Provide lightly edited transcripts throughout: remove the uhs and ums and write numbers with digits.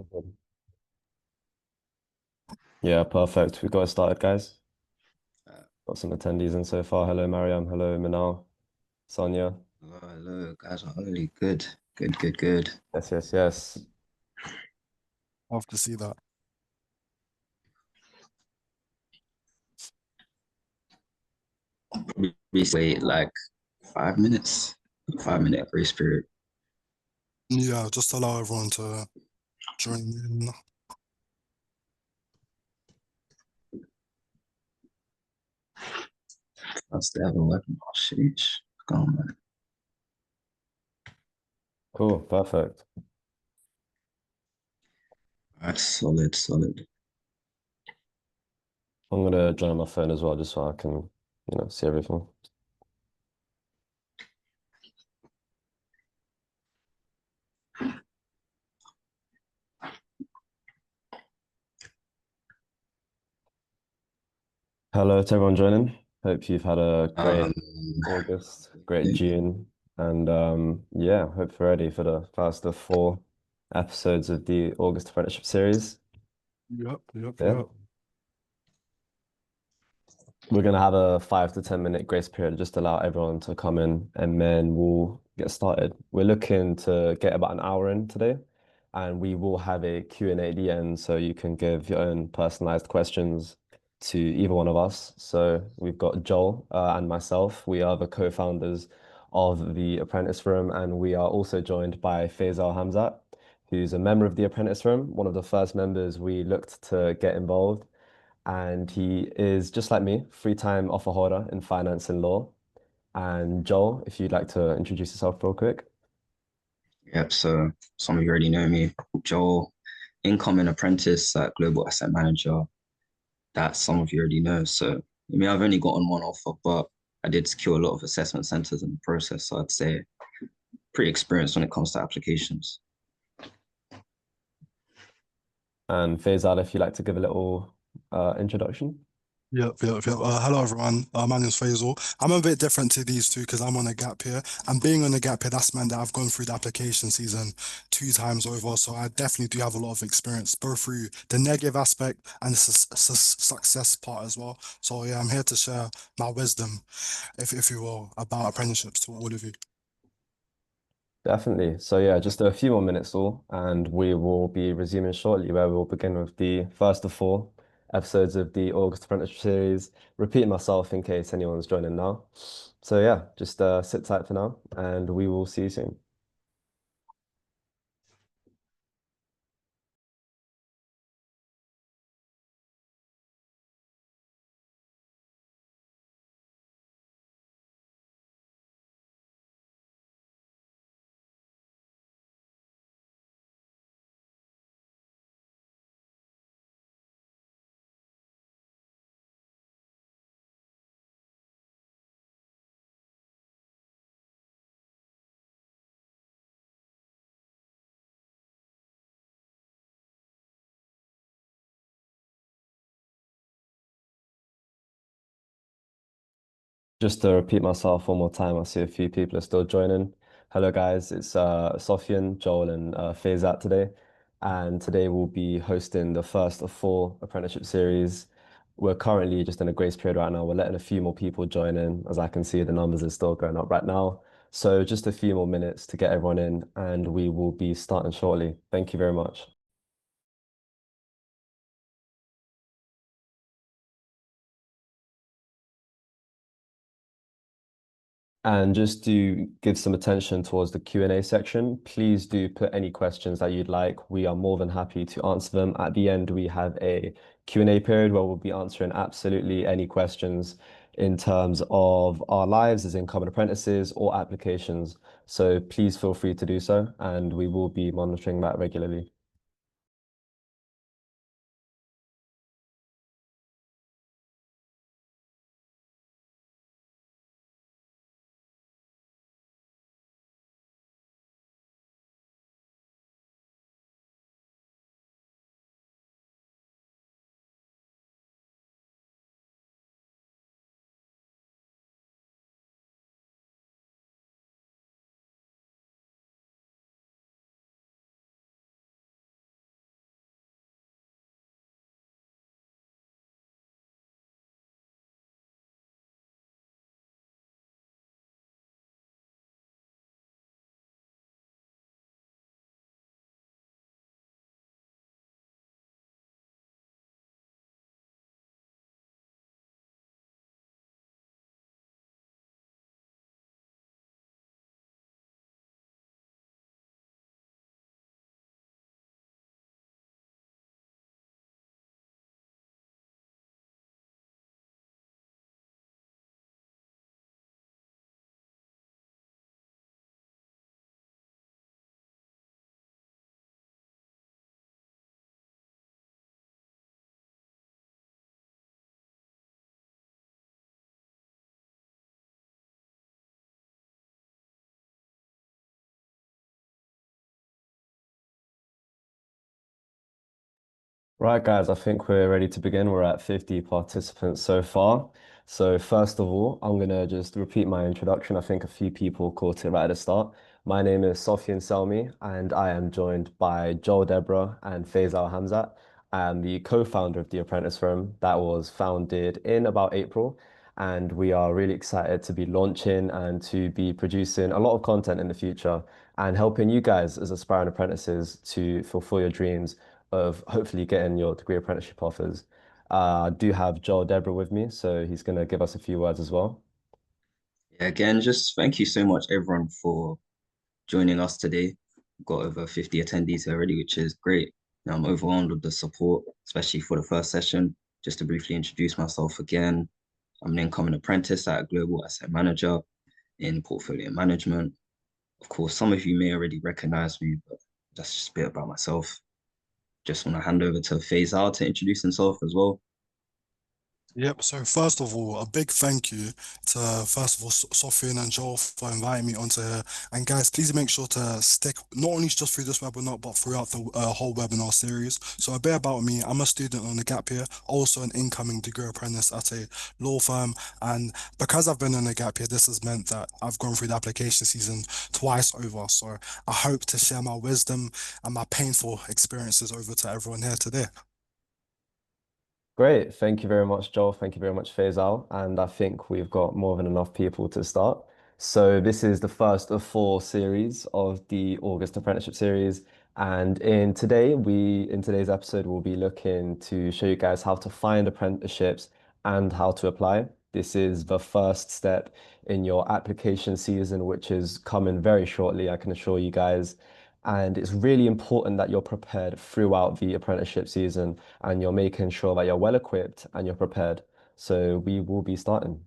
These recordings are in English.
Mhm. Yeah, perfect. We got it started, guys. Uh, Got some attendees in so far. Hello, Mariam. Hello, Minal. Sonia. hello, guys. Holy good, good, good, good. Yes, yes, yes. Love to see that. Probably wait like 5 minutes, 5 minute grace period. Yeah, just allow everyone to join in. That's the other weapon. Oh, sheesh. Go on, man. Cool, perfect. That's solid, solid. I'm gonna join on my phone as well, just so I can, see everything. Hello to everyone joining. Hope you've had a great Um, August, great June, and yeah, hope you're ready for the first of 4 episodes of the August Apprenticeship series. Yep, yep, Yeah. yep. We're gonna have a 5 to 10 minute grace period, just allow everyone to come in, and then we'll get started. We're looking to get about an hour in today, and we will have a Q&A at the end, so you can give your own personalized questions to either one of us. So we've got Joel and myself. We are the co-founders of the Apprentice Room, and we are also joined by Faysal Hamzat, who's a member of the Apprentice Room, one of the first members we looked to get involved, and he is just like me, free-time offer holder in finance and law. And Joel, if you'd like to introduce yourself real quick. yep. So some of you already know me, Joel, incoming apprentice at Global Asset Manager. That some of you already know. So I mean, I've only gotten one offer, but I did secure a lot of assessment centers in the process. So I'd say pretty experienced when it comes to applications. And Faisal, if you'd like to give a little introduction. Yep, yep, yep. Hello, everyone. My name's Faisal. I'm a bit different to these two because I'm on a gap here. And being on a gap here, that's meant that I've gone through the application season 2 times over. So I definitely do have a lot of experience, both through the negative aspect and the success part as well. So yeah, I'm here to share my wisdom, if you will, about apprenticeships to all of you. Definitely. So yeah, just a few more minutes all, and we will be resuming shortly, where we'll begin with the first of 4 episodes of the August Apprenticeship series. Repeating myself in case anyone's joining now. So yeah, just sit tight for now, and we will see you soon. Just to repeat myself one more time, I see a few people are still joining. Hello, guys. It's Sofien, Joel, and Faizat today. And today we'll be hosting the first of 4 apprenticeship series. We're currently just in a grace period right now. We're letting a few more people join in. As I can see, the numbers are still going up right now. So just a few more minutes to get everyone in, and we will be starting shortly. Thank you very much. And just to give some attention towards the Q&A section, please do put any questions that you'd like. We are more than happy to answer them. At the end, we have a Q&A period where we'll be answering absolutely any questions in terms of our lives as incoming apprentices or applications. So please feel free to do so, and we will be monitoring that regularly. Right, guys, I think we're ready to begin. We're at 50 participants so far. So first of all, I'm gonna just repeat my introduction. I think a few people caught it right at the start. My name is Sofien Selmi, and I am joined by Joel Debrah and Faysal Hamzat. I am the co-founder of the Apprentice firm that was founded in about April, and we are really excited to be launching and to be producing a lot of content in the future and helping you guys as aspiring apprentices to fulfill your dreams of hopefully getting your degree apprenticeship offers. I do have Joel Debrah with me, so he's going to give us a few words as well. Yeah, again, just thank you so much, everyone, for joining us today. We've got over 50 attendees already, which is great. Now, I'm overwhelmed with the support, especially for the first session. Just to briefly introduce myself again, I'm an incoming apprentice at a global asset manager in portfolio management. Of course, some of you may already recognize me, but that's just a bit about myself. Just want to hand over to Faysal to introduce himself as well. Yep. So first of all, a big thank you to first of all Sofien and Joel for inviting me onto here. And guys, please make sure to stick not only just through this webinar but throughout the whole webinar series. So a bit about me: I'm a student on the gap year, also an incoming degree apprentice at a law firm. And because I've been on the gap year, this has meant that I've gone through the application season twice over. So I hope to share my wisdom and my painful experiences over to everyone here today. Great. Thank you very much, Joel. Thank you very much, Faisal. And I think we've got more than enough people to start. So this is the first of four series of the August Apprenticeship series. And in today's episode, we'll be looking to show you guys how to find apprenticeships and how to apply. This is the first step in your application season, which is coming very shortly, I can assure you guys. And it's really important that you're prepared throughout the apprenticeship season and you're making sure that you're well equipped and you're prepared. So we will be starting.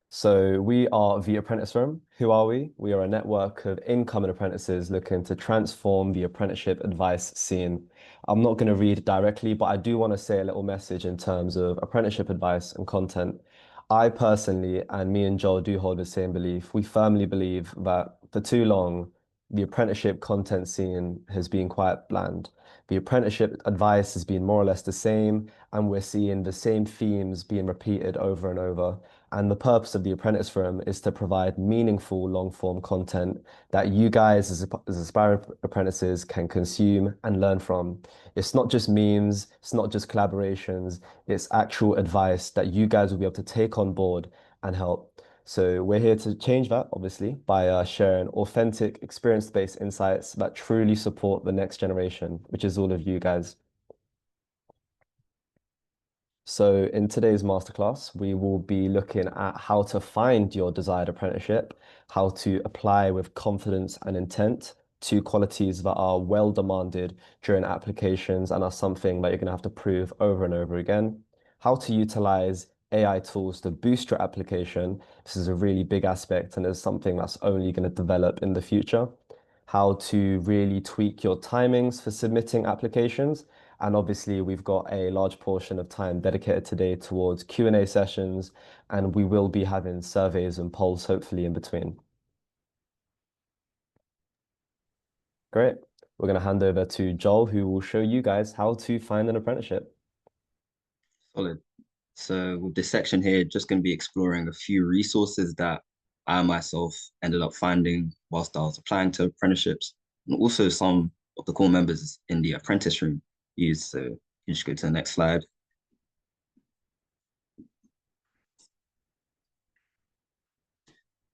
So we are the Apprentice Firm. Who are we? We are a network of incoming apprentices looking to transform the apprenticeship advice scene. I'm not going to read directly, but I do want to say a little message in terms of apprenticeship advice and content. I personally, and me and Joel do hold the same belief. We firmly believe that for too long, the apprenticeship content scene has been quite bland. The apprenticeship advice has been more or less the same, and we're seeing the same themes being repeated over and over. And the purpose of the Apprentice Forum is to provide meaningful long form content that you guys as aspiring apprentices can consume and learn from. It's not just memes, it's not just collaborations, it's actual advice that you guys will be able to take on board and help. So we're here to change that, obviously, by sharing authentic, experience-based insights that truly support the next generation, which is all of you guys. So in today's masterclass, we will be looking at how to find your desired apprenticeship, how to apply with confidence and intent, two qualities that are well demanded during applications and are something that you're going to have to prove over and over again, how to utilize AI tools to boost your application. This is a really big aspect and is something that's only going to develop in the future. How to really tweak your timings for submitting applications, and obviously, we've got a large portion of time dedicated today towards Q&A sessions, and we will be having surveys and polls hopefully in between. Great. We're going to hand over to Joel, who will show you guys how to find an apprenticeship. Solid. So with this section here, just going to be exploring a few resources that I myself ended up finding whilst I was applying to apprenticeships, and also some of the core members in the apprentice room use. So you just go to the next slide.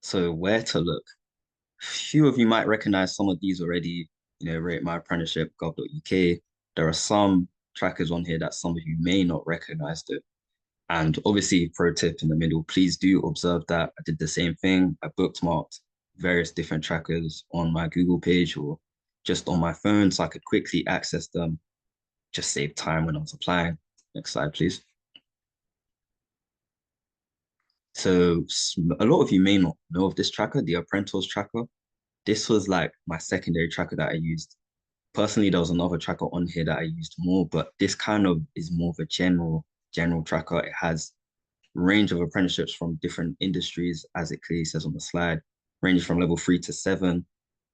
So where to look? Few of you might recognize some of these already, Rate My Apprenticeship, gov.uk. There are some trackers on here that some of you may not recognize it. And obviously, pro tip in the middle, please do observe that I did the same thing. I bookmarked various different trackers on my Google page or just on my phone so I could quickly access them, just save time when I was applying. Next slide, please. So a lot of you may not know of this tracker, the Apprentors Tracker. This was like my secondary tracker that I used. Personally, there was another tracker on here that I used more, but this kind of is more of a general tracker. It has range of apprenticeships from different industries, as it clearly says on the slide, ranges from level 3 to 7.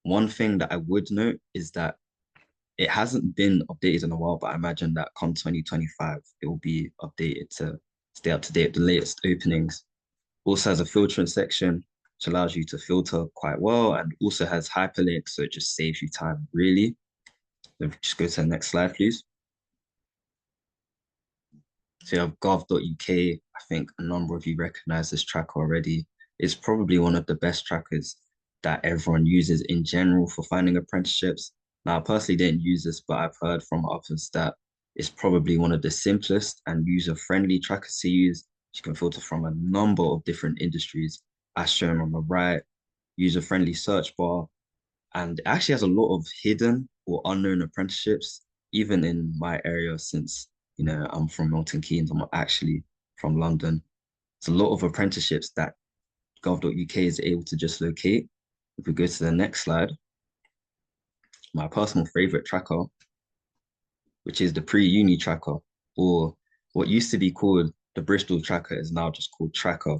One thing that I would note is that it hasn't been updated in a while, but I imagine that come 2025, it will be updated to stay up to date with the latest openings. Also has a filtering section, which allows you to filter quite well, and also has hyperlinks, so it just saves you time, really. So just go to the next slide, please. So you have gov.uk. I think a number of you recognize this tracker already. It's probably one of the best trackers that everyone uses in general for finding apprenticeships. Now, I personally didn't use this, but I've heard from others that it's probably one of the simplest and user-friendly trackers to use. You can filter from a number of different industries, as shown on the right, user-friendly search bar, and it actually has a lot of hidden or unknown apprenticeships, even in my area, since I'm from Milton Keynes, I'm not actually from London. It's a lot of apprenticeships that gov.uk is able to just locate. If we go to the next slide, my personal favorite tracker, which is the pre-uni tracker, or what used to be called the Bristol Tracker is now just called Tracker.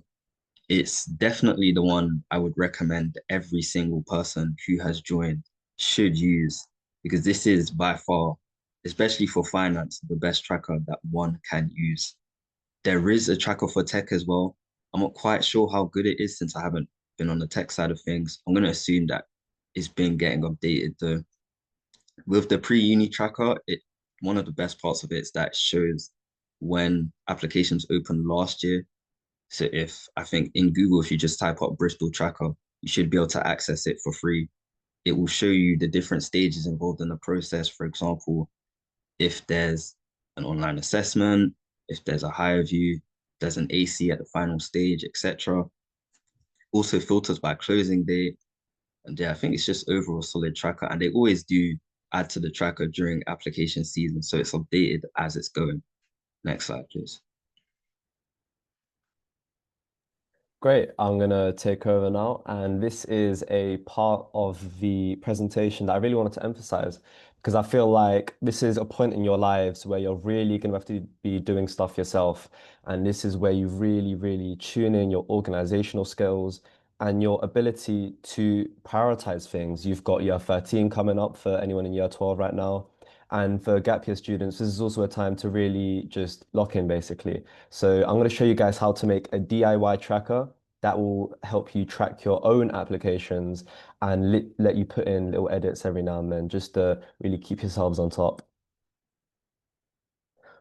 It's definitely the one I would recommend every single person who has joined should use, because this is by far, especially for finance, the best tracker that one can use. There is a tracker for tech as well. I'm not quite sure how good it is since I haven't been on the tech side of things. I'm going to assume that it's been getting updated though. With the pre-uni tracker, one of the best parts of it is that it shows when applications opened last year. So I think in Google, if you just type up Bristol Tracker, you should be able to access it for free. It will show you the different stages involved in the process. For example, if there's an online assessment, if there's a higher view, there's an AC at the final stage, etc. Also filters by closing date. And yeah, I think it's just overall solid tracker. And they always do add to the tracker during application season. So it's updated as it's going. Next slide, please. Great, I'm gonna take over now, and this is a part of the presentation that I really wanted to emphasize because I feel like this is a point in your lives where you're really gonna have to be doing stuff yourself, and this is where you really, really tune in your organizational skills and your ability to prioritize things. You've got year 13 coming up for anyone in year 12 right now. And for gap year students, this is also a time to really just lock in, basically. So I'm going to show you guys how to make a DIY tracker that will help you track your own applications and let you put in little edits every now and then just to really keep yourselves on top.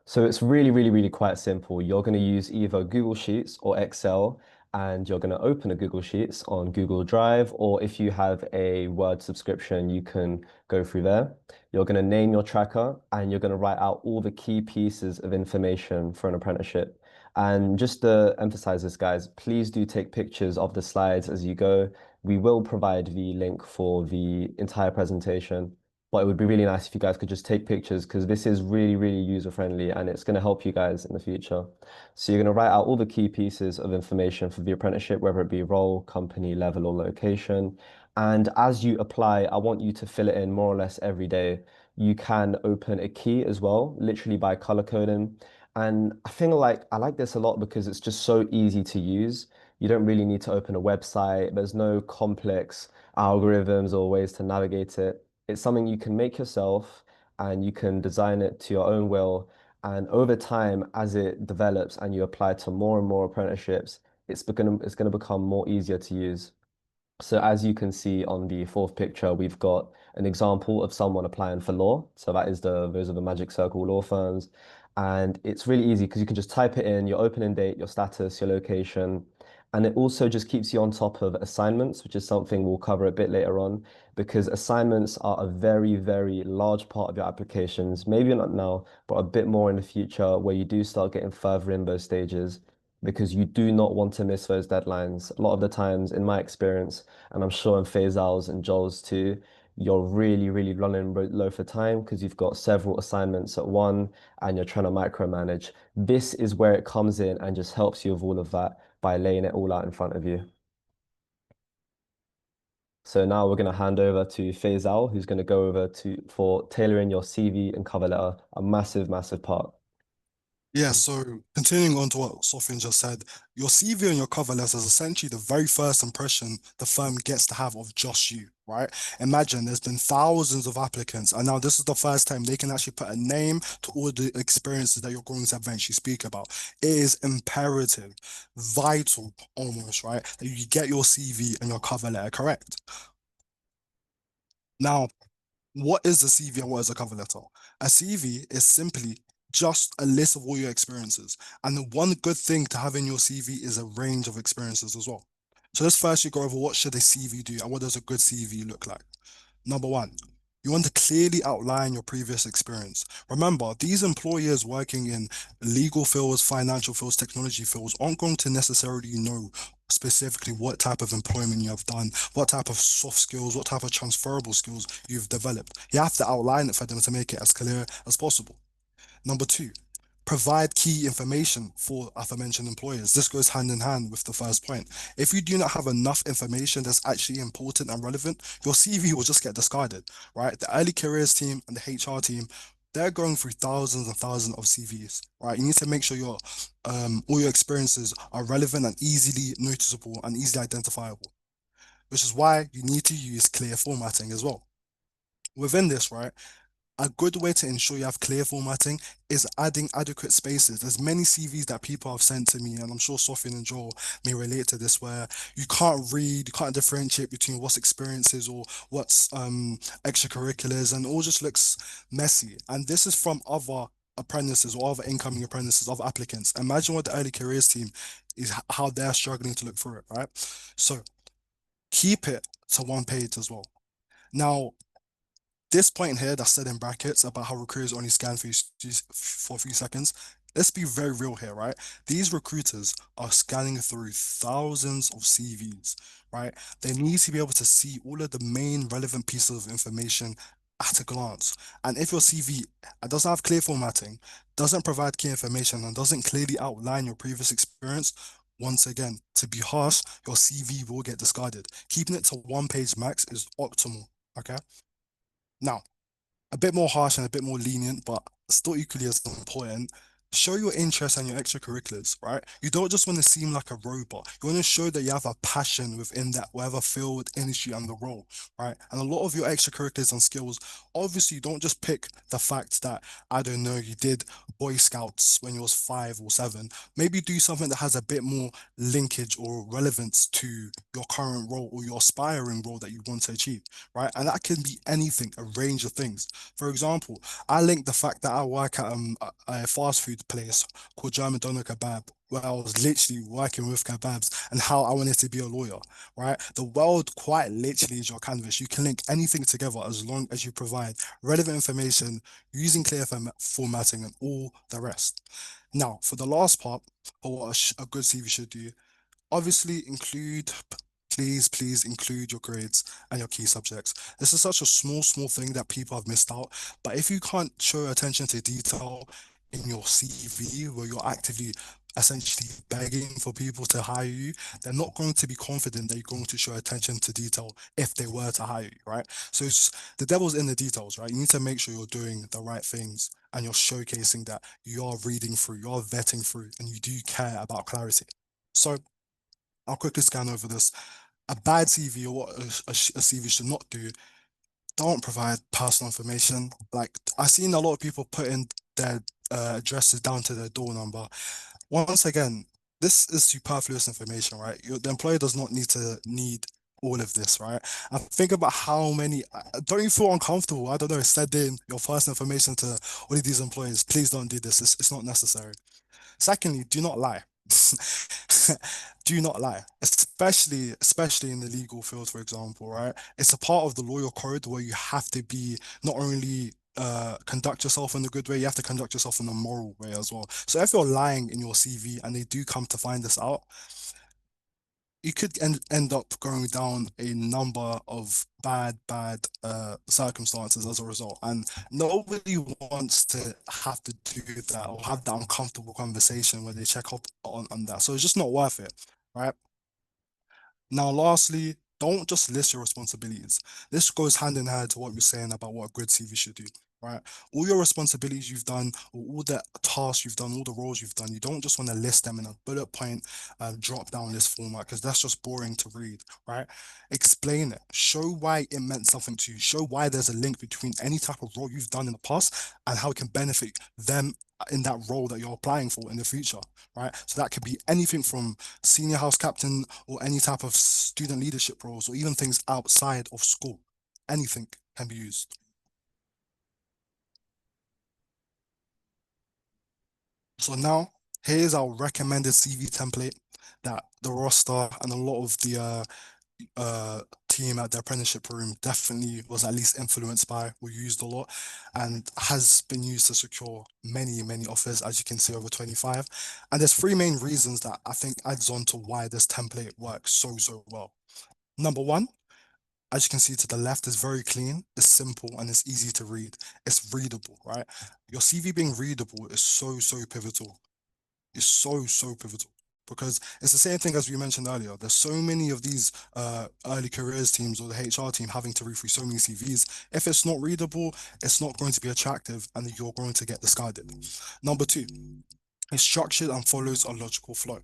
So it's really, really, really quite simple. You're going to use either Google Sheets or Excel, and you're going to open a Google Sheets on Google Drive, or if you have a Word subscription, you can go through there. You're going to name your tracker, and you're going to write out all the key pieces of information for an apprenticeship. And just to emphasize this, guys, please do take pictures of the slides as you go. We will provide the link for the entire presentation. But it would be really nice if you guys could just take pictures because this is really, really user friendly and it's going to help you guys in the future. So you're going to write out all the key pieces of information for the apprenticeship, whether it be role, company, level, or location. And as you apply, I want you to fill it in more or less every day. You can open a key as well, literally by color coding. And I like this a lot because it's just so easy to use. You don't really need to open a website. There's no complex algorithms or ways to navigate it. It's something you can make yourself and you can design it to your own will. And over time, as it develops and you apply to more and more apprenticeships, it's going to become more easier to use. So as you can see on the fourth picture, we've got an example of someone applying for law. So those are the Magic Circle law firms. And it's really easy because you can just type it in, your opening date, your status, your location. And it also just keeps you on top of assignments, which is something we'll cover a bit later on, because assignments are a very, very large part of your applications. Maybe not now, but a bit more in the future where you do start getting further in those stages because you do not want to miss those deadlines. A lot of the times, in my experience, and I'm sure in Faysal's and Joel's too, you're really, really running low for time because you've got several assignments at one and you're trying to micromanage. This is where it comes in and just helps you with all of that by laying it all out in front of you. So now we're going to hand over to Faysal, who's going to go over for tailoring your CV and cover letter, a massive, massive part. Yeah, so continuing on to what Sofien just said, your CV and your cover letter is essentially the very first impression the firm gets to have of just you, right? Imagine there's been thousands of applicants, and now this is the first time they can actually put a name to all the experiences that you're going to eventually speak about. It is imperative, vital almost, right, that you get your CV and your cover letter correct. Now, what is a CV and what is a cover letter? A CV is simply just a list of all your experiences. And the one good thing to have in your CV is a range of experiences as well. So let's firstly go over what should a CV do and what does a good CV look like. Number one, you want to clearly outline your previous experience. Remember, these employers working in legal fields, financial fields, technology fields aren't going to necessarily know specifically what type of employment you have done, what type of soft skills, what type of transferable skills you've developed. You have to outline it for them to make it as clear as possible. Number two, provide key information for aforementioned employers. This goes hand in hand with the first point. If you do not have enough information that's actually important and relevant, your CV will just get discarded, right? The early careers team and the HR team, they're going through thousands and thousands of CVs, right? You need to make sure your all your experiences are relevant and easily noticeable and easily identifiable, which is why you need to use clear formatting as well. Within this, right, a good way to ensure you have clear formatting is adding adequate spaces. There's many CVs that people have sent to me, and I'm sure Sofien and Joel may relate to this, where you can't read, you can't differentiate between what's experiences or what's extracurriculars, and it all just looks messy. And this is from other apprentices or other incoming apprentices, other applicants. Imagine what the early careers team is, how they're struggling to look through it, right? So keep it to one page as well. Now, this point here that's said in brackets about how recruiters only scan for a few seconds. Let's be very real here, right? These recruiters are scanning through thousands of CVs, right? They need to be able to see all of the main relevant pieces of information at a glance. And if your CV doesn't have clear formatting, doesn't provide key information, and doesn't clearly outline your previous experience, once again, to be harsh, your CV will get discarded. Keeping it to one page max is optimal, okay? Now, a bit more harsh and a bit more lenient, but still equally as important. Show your interest and your extracurriculars, right? You don't just want to seem like a robot. You want to show that you have a passion within that whatever field, industry, and the role, right? And a lot of your extracurriculars and skills, obviously, don't just pick the fact that, I don't know, you did Boy Scouts when you was 5 or 7. Maybe do something that has a bit more linkage or relevance to your current role or your aspiring role that you want to achieve, right? And that can be anything, a range of things. For example, I link the fact that I work at a fast food place called German Doner Kebab, where I was literally working with kebabs and how I wanted to be a lawyer, right? The world quite literally is your canvas. You can link anything together as long as you provide relevant information using clear formatting and all the rest. Now, for the last part, for what a good CV should do, obviously include, please include your grades and your key subjects. This is such a small thing that people have missed out. But if you can't show attention to detail in your CV where you're actively essentially begging for people to hire you, they're not going to be confident that you're going to show attention to detail if they were to hire you, right? So it's the devil's in the details, right? You need to make sure you're doing the right things and you're showcasing that you are reading through, you're vetting through, and you do care about clarity. So I'll quickly scan over this. A bad CV or what a CV should not do, don't provide personal information. Like I've seen a lot of people put in their addresses down to their door number. Once again, this is superfluous information, right? The employer does not need all of this, right? And think about how many, don't you feel uncomfortable? I don't know, sending your personal information to all of these employers. Please don't do this. It's not necessary. Secondly, do not lie. Do not lie, especially in the legal field, for example, right? It's a part of the lawyer code where you have to be not only conduct yourself in a good way, you have to conduct yourself in a moral way as well. So if you're lying in your CV and they do come to find this out, you could end up going down a number of bad circumstances as a result. And nobody wants to have to do that or have that uncomfortable conversation where they check up on that. So it's just not worth it, right? Now, lastly, don't just list your responsibilities. This goes hand in hand to what we're saying about what a good CV should do, right? All your responsibilities you've done, or all the tasks you've done, all the roles you've done, you don't just want to list them in a bullet point drop down list format, because that's just boring to read, right? Explain it. Show why it meant something to you. Show why there's a link between any type of role you've done in the past and how it can benefit them in that role that you're applying for in the future, right? So that could be anything from senior house captain or any type of student leadership roles, or even things outside of school. Anything can be used. So now here's our recommended CV template that the roster and a lot of the team at the apprenticeship room definitely was at least influenced by, or used a lot, and has been used to secure many offers, as you can see, over 25. And there's three main reasons that I think adds on to why this template works so well. Number one, as you can see to the left, is very clean, it's simple, and it's easy to read. It's readable, right? Your CV being readable is so pivotal. It's so pivotal, because it's the same thing as we mentioned earlier. There's so many of these early careers teams or the HR team having to read through so many CVs. If it's not readable, it's not going to be attractive, and you're going to get discarded. Number two, it's structured and follows a logical flow.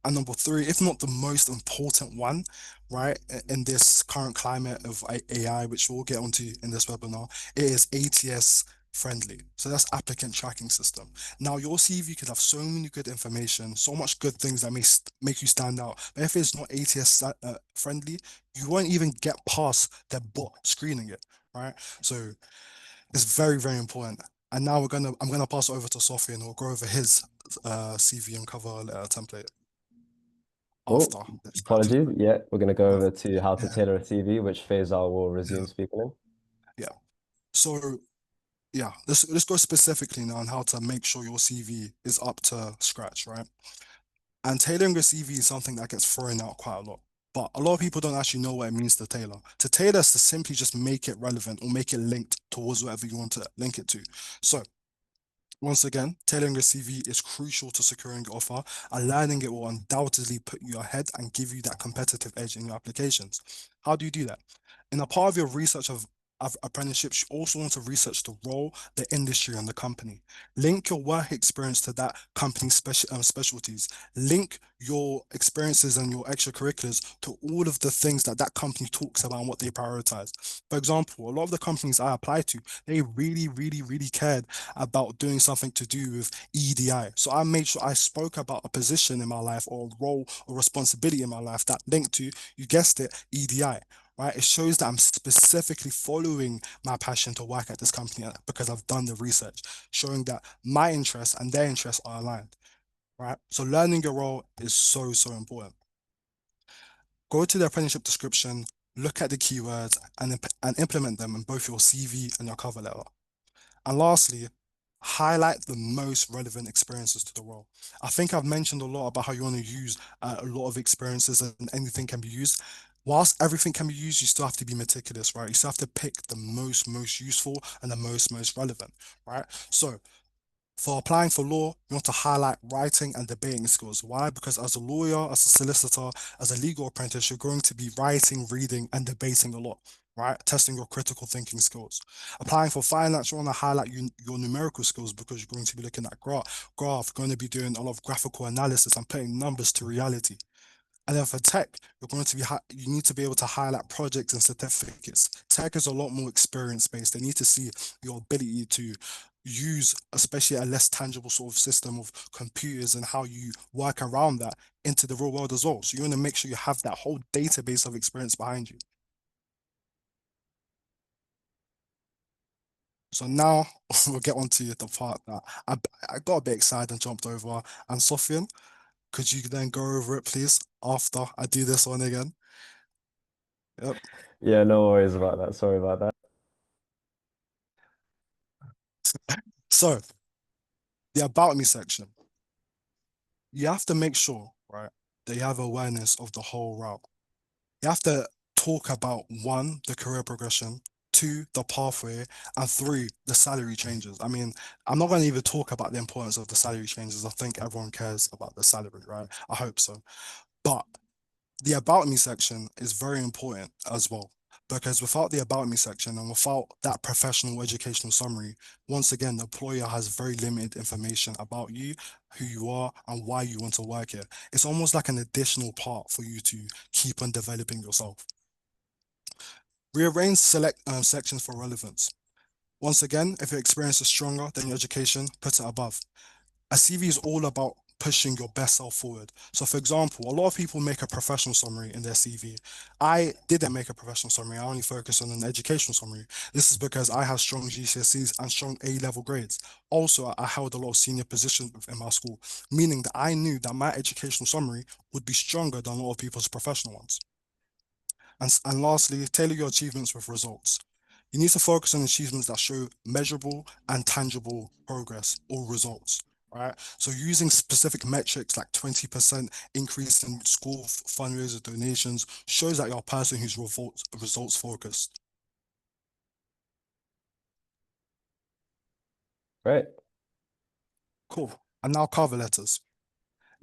And number three, if not the most important one, right, in this current climate of AI, which we'll get onto in this webinar, it is ATS friendly. So that's applicant tracking system. Now, your CV could have so many good information, so much good things that may make you stand out. But if it's not ATS friendly, you won't even get past the bot screening it, right? So it's very important. And now I'm gonna pass it over to Sofien, who will go over his CV and cover letter template Oh, after this. apologies. Yeah, we're going to go Uh, over to how to yeah, tailor a CV, which Faysal will resume yeah, speaking in. yeah. So yeah, let's go specifically now on how to make sure your CV is up to scratch, right? And tailoring a CV is something that gets thrown out quite a lot. But a lot of people don't actually know what it means to tailor. To tailor is to simply just make it relevant or make it linked towards whatever you want to link it to. So once again, tailoring a CV is crucial to securing your offer, and learning it will undoubtedly put you ahead and give you that competitive edge in your applications. How do you do that? In a part of your research of apprenticeships, you also want to research the role, the industry, and the company. Link your work experience to that company's specialties. Link your experiences and your extracurriculars to all of the things that that company talks about and what they prioritize. For example, a lot of the companies I apply to, they really cared about doing something to do with EDI. So I made sure I spoke about a position in my life, or a role or responsibility in my life that linked to, you guessed it, EDI. Right? It shows that I'm specifically following my passion to work at this company because I've done the research, showing that my interests and their interests are aligned. Right? So learning your role is so important. Go to the apprenticeship description, look at the keywords, and implement them in both your CV and your cover letter. And lastly, highlight the most relevant experiences to the role. I think I've mentioned a lot about how you want to use a lot of experiences, and anything can be used. Whilst everything can be used, you still have to be meticulous, right? You still have to pick the most useful and the most relevant, right? So for applying for law, you want to highlight writing and debating skills. Why? Because as a lawyer, as a solicitor, as a legal apprentice, you're going to be writing, reading, and debating a lot, right? Testing your critical thinking skills. Applying for finance, you want to highlight your numerical skills, because you're going to be looking at graph, going to be doing a lot of graphical analysis and putting numbers to reality. And then for tech, you're going to be you need to be able to highlight projects and certificates. Tech is a lot more experience based. They need to see your ability to use, especially a less tangible sort of system of computers, and how you work around that into the real world as well. So you want to make sure you have that whole database of experience behind you. So now we'll get on to the part that I got a bit excited and jumped over. And Sofien, could you then go over it, please, after I do this one again? Yep. Yeah, no worries about that. Sorry about that. So the about me section, you have to make sure, right, that you have awareness of the whole route. You have to talk about, one, the career progression, two, the pathway, and three, the salary changes. I mean, I'm not going to even talk about the importance of the salary changes. I think everyone cares about the salary, right? I hope so. But the about me section is very important as well, Because without the about me section and without that professional educational summary, once again, the employer has very limited information about you, who you are, and why you want to work here. It's almost like an additional part for you to keep on developing yourself. Rearrange select sections for relevance. Once again, if your experience is stronger than your education, put it above. A CV is all about pushing your best self forward. So for example, a lot of people make a professional summary in their CV. I didn't make a professional summary. I only focused on an educational summary. This is because I have strong GCSEs and strong A-level grades. Also, I held a lot of senior positions in my school, meaning that I knew that my educational summary would be stronger than a lot of people's professional ones. And lastly, tailor your achievements with results. You need to focus on achievements that show measurable and tangible progress or results, right? So using specific metrics like 20% increase in school fundraiser donations shows that you're a person who's results focused. Great. Cool. And now cover letters.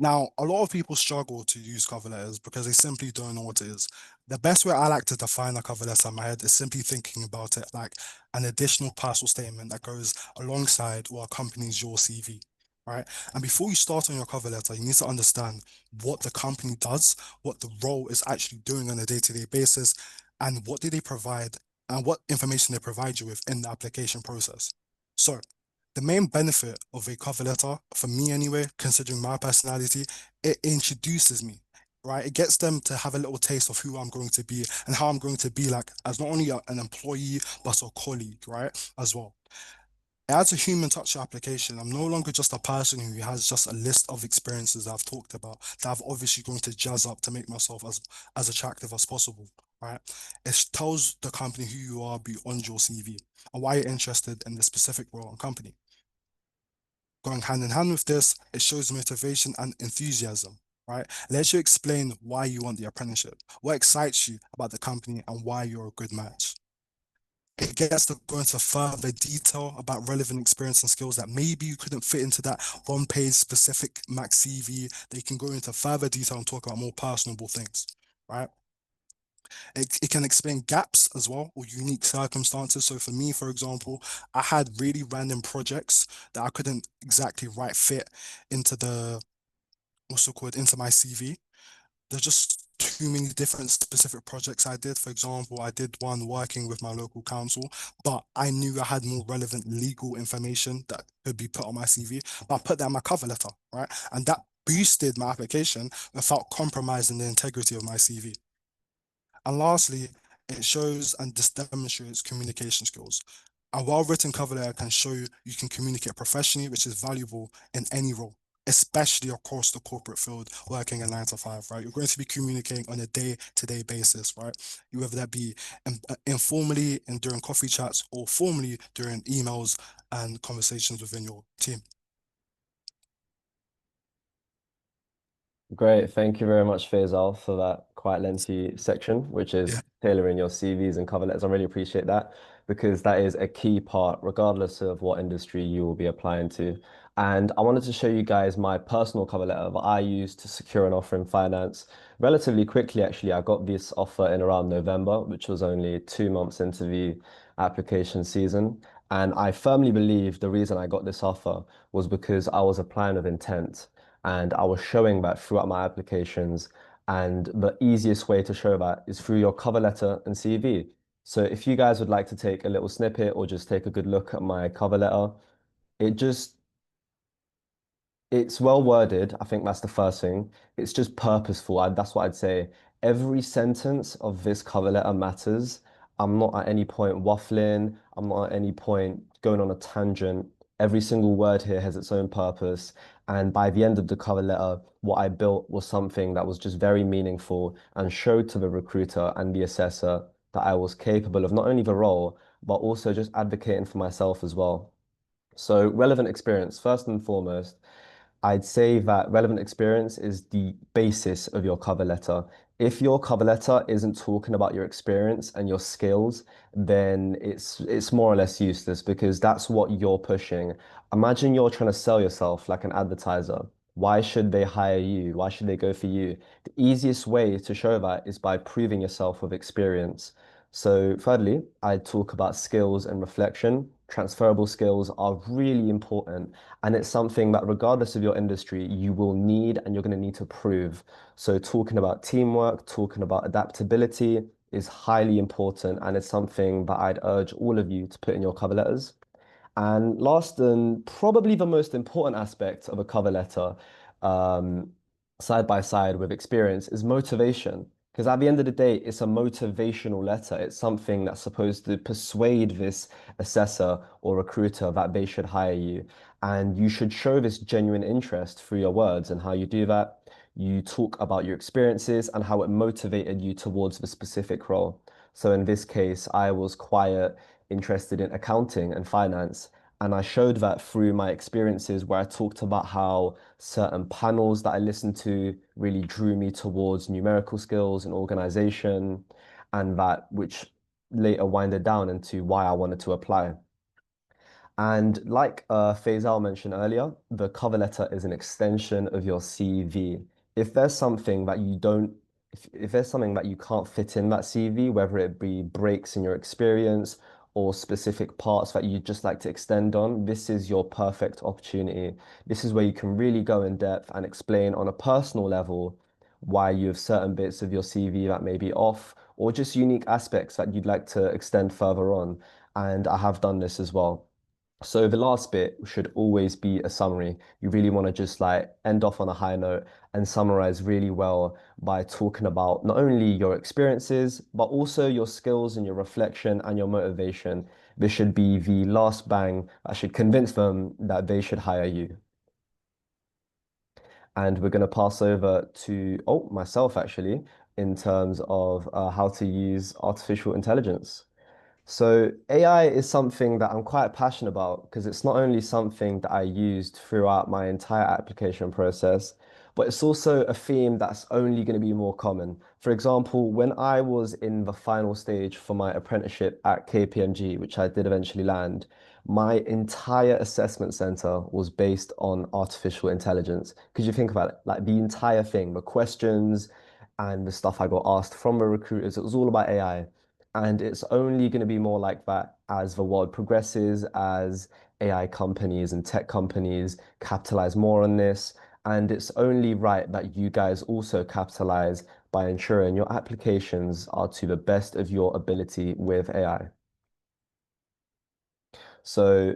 Now, a lot of people struggle to use cover letters because they simply don't know what it is. The best way I like to define a cover letter in my head is simply thinking about it like an additional personal statement that goes alongside or accompanies your CV, right? And before you start on your cover letter, you need to understand what the company does, what the role is actually doing on a day-to-day basis, and what do they provide and what information they provide you with in the application process. So, the main benefit of a cover letter, for me anyway, considering my personality, it introduces me, right? It gets them to have a little taste of who I'm going to be and how I'm going to be like as not only an employee, but a colleague, right? As well. It adds a human touch to application. I'm no longer just a person who has just a list of experiences I've talked about that I've obviously going to jazz up to make myself as attractive as possible, right? It tells the company who you are beyond your CV and why you're interested in the specific role and company. Going hand in hand with this, it shows motivation and enthusiasm, right? It lets you explain why you want the apprenticeship, what excites you about the company, and why you're a good match. It gets to go into further detail about relevant experience and skills that maybe you couldn't fit into that one-page specific max CV. They can go into further detail and talk about more personable things, right? It can explain gaps as well or unique circumstances. So for me, for example, I had really random projects that I couldn't exactly right fit into the what's it called into my CV. There's just too many different specific projects I did. For example, I did one working with my local council, but I knew I had more relevant legal information that could be put on my CV. But I put that in my cover letter, right? And that boosted my application without compromising the integrity of my CV. And lastly, it shows and demonstrates communication skills. A well-written cover letter can show you can communicate professionally, which is valuable in any role, especially across the corporate field, working a 9 to 5, right? You're going to be communicating on a day-to-day basis, right? Whether that be informally and during coffee chats or formally during emails and conversations within your team. Great. Thank you very much, Faysal, for that quite lengthy section, which is Yeah. tailoring your CVs and cover letters. I really appreciate that because that is a key part, regardless of what industry you will be applying to. And I wanted to show you guys my personal cover letter that I used to secure an offer in finance relatively quickly. Actually, I got this offer in around November, which was only 2 months into the application season. And I firmly believe the reason I got this offer was because I was applying with intent. And I was showing that throughout my applications. And the easiest way to show that is through your cover letter and CV. So if you guys would like to take a little snippet or just take a good look at my cover letter, it just it's well worded. I think that's the first thing. It's just purposeful. That's what I'd say. Every sentence of this cover letter matters. I'm not at any point waffling. I'm not at any point going on a tangent. Every single word here has its own purpose. And by the end of the cover letter, what I built was something that was just very meaningful and showed to the recruiter and the assessor that I was capable of not only the role, but also just advocating for myself as well. So relevant experience, first and foremost. I'd say that relevant experience is the basis of your cover letter. If your cover letter isn't talking about your experience and your skills, then it's more or less useless because that's what you're pushing. Imagine you're trying to sell yourself like an advertiser. Why should they hire you? Why should they go for you? The easiest way to show that is by proving yourself with experience. So thirdly, I talk about skills and reflection. Transferable skills are really important, and it's something that regardless of your industry, you will need and you're going to need to prove. So talking about teamwork, talking about adaptability is highly important, and it's something that I'd urge all of you to put in your cover letters. And last and probably the most important aspect of a cover letter, um, side by side with experience, is motivation. Because at the end of the day, it's a motivational letter. It's something that's supposed to persuade this assessor or recruiter that they should hire you. And you should show this genuine interest through your words. And how you do that, you talk about your experiences and how it motivated you towards the specific role. So in this case, I was quite interested in accounting and finance. And I showed that through my experiences where I talked about how certain panels that I listened to really drew me towards numerical skills and organization, and that which later winded down into why I wanted to apply. And like Faysal mentioned earlier, the cover letter is an extension of your CV. If there's something that you don't, if there's something that you can't fit in that CV, whether it be breaks in your experience or specific parts that you'd just like to extend on, this is your perfect opportunity. This is where you can really go in depth and explain on a personal level why you have certain bits of your CV that may be off, or just unique aspects that you'd like to extend further on. And I have done this as well. So the last bit should always be a summary. You really want to just like end off on a high note and summarize really well by talking about not only your experiences, but also your skills and your reflection and your motivation. This should be the last bang that should convince them that they should hire you. And we're going to pass over to, oh, myself actually, in terms of how to use artificial intelligence. So AI is something that I'm quite passionate about because it's not only something that I used throughout my entire application process, but it's also a theme that's only going to be more common. For example, when I was in the final stage for my apprenticeship at KPMG, which I did eventually land, my entire assessment center was based on artificial intelligence. Because you think about it, like the entire thing, the questions and the stuff I got asked from the recruiters, it was all about AI. And it's only going to be more like that as the world progresses, as AI companies and tech companies capitalize more on this. And it's only right that you guys also capitalize by ensuring your applications are to the best of your ability with AI. So,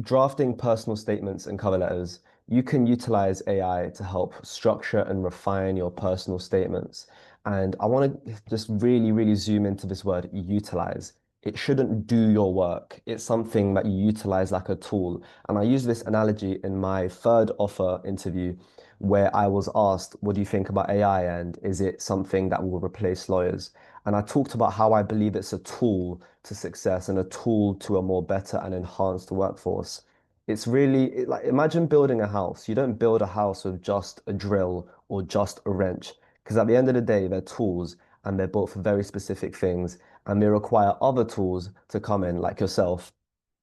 drafting personal statements and cover letters, you can utilize AI to help structure and refine your personal statements. And I want to just really, really zoom into this word utilize. It shouldn't do your work. It's something that you utilize like a tool. And I use this analogy in my third offer interview where I was asked, what do you think about AI? And is it something that will replace lawyers? And I talked about how I believe it's a tool to success and a tool to a more better and enhanced workforce. It's really like imagine building a house. You don't build a house with just a drill or just a wrench, because at the end of the day, they're tools and they're built for very specific things, and they require other tools to come in, like yourself,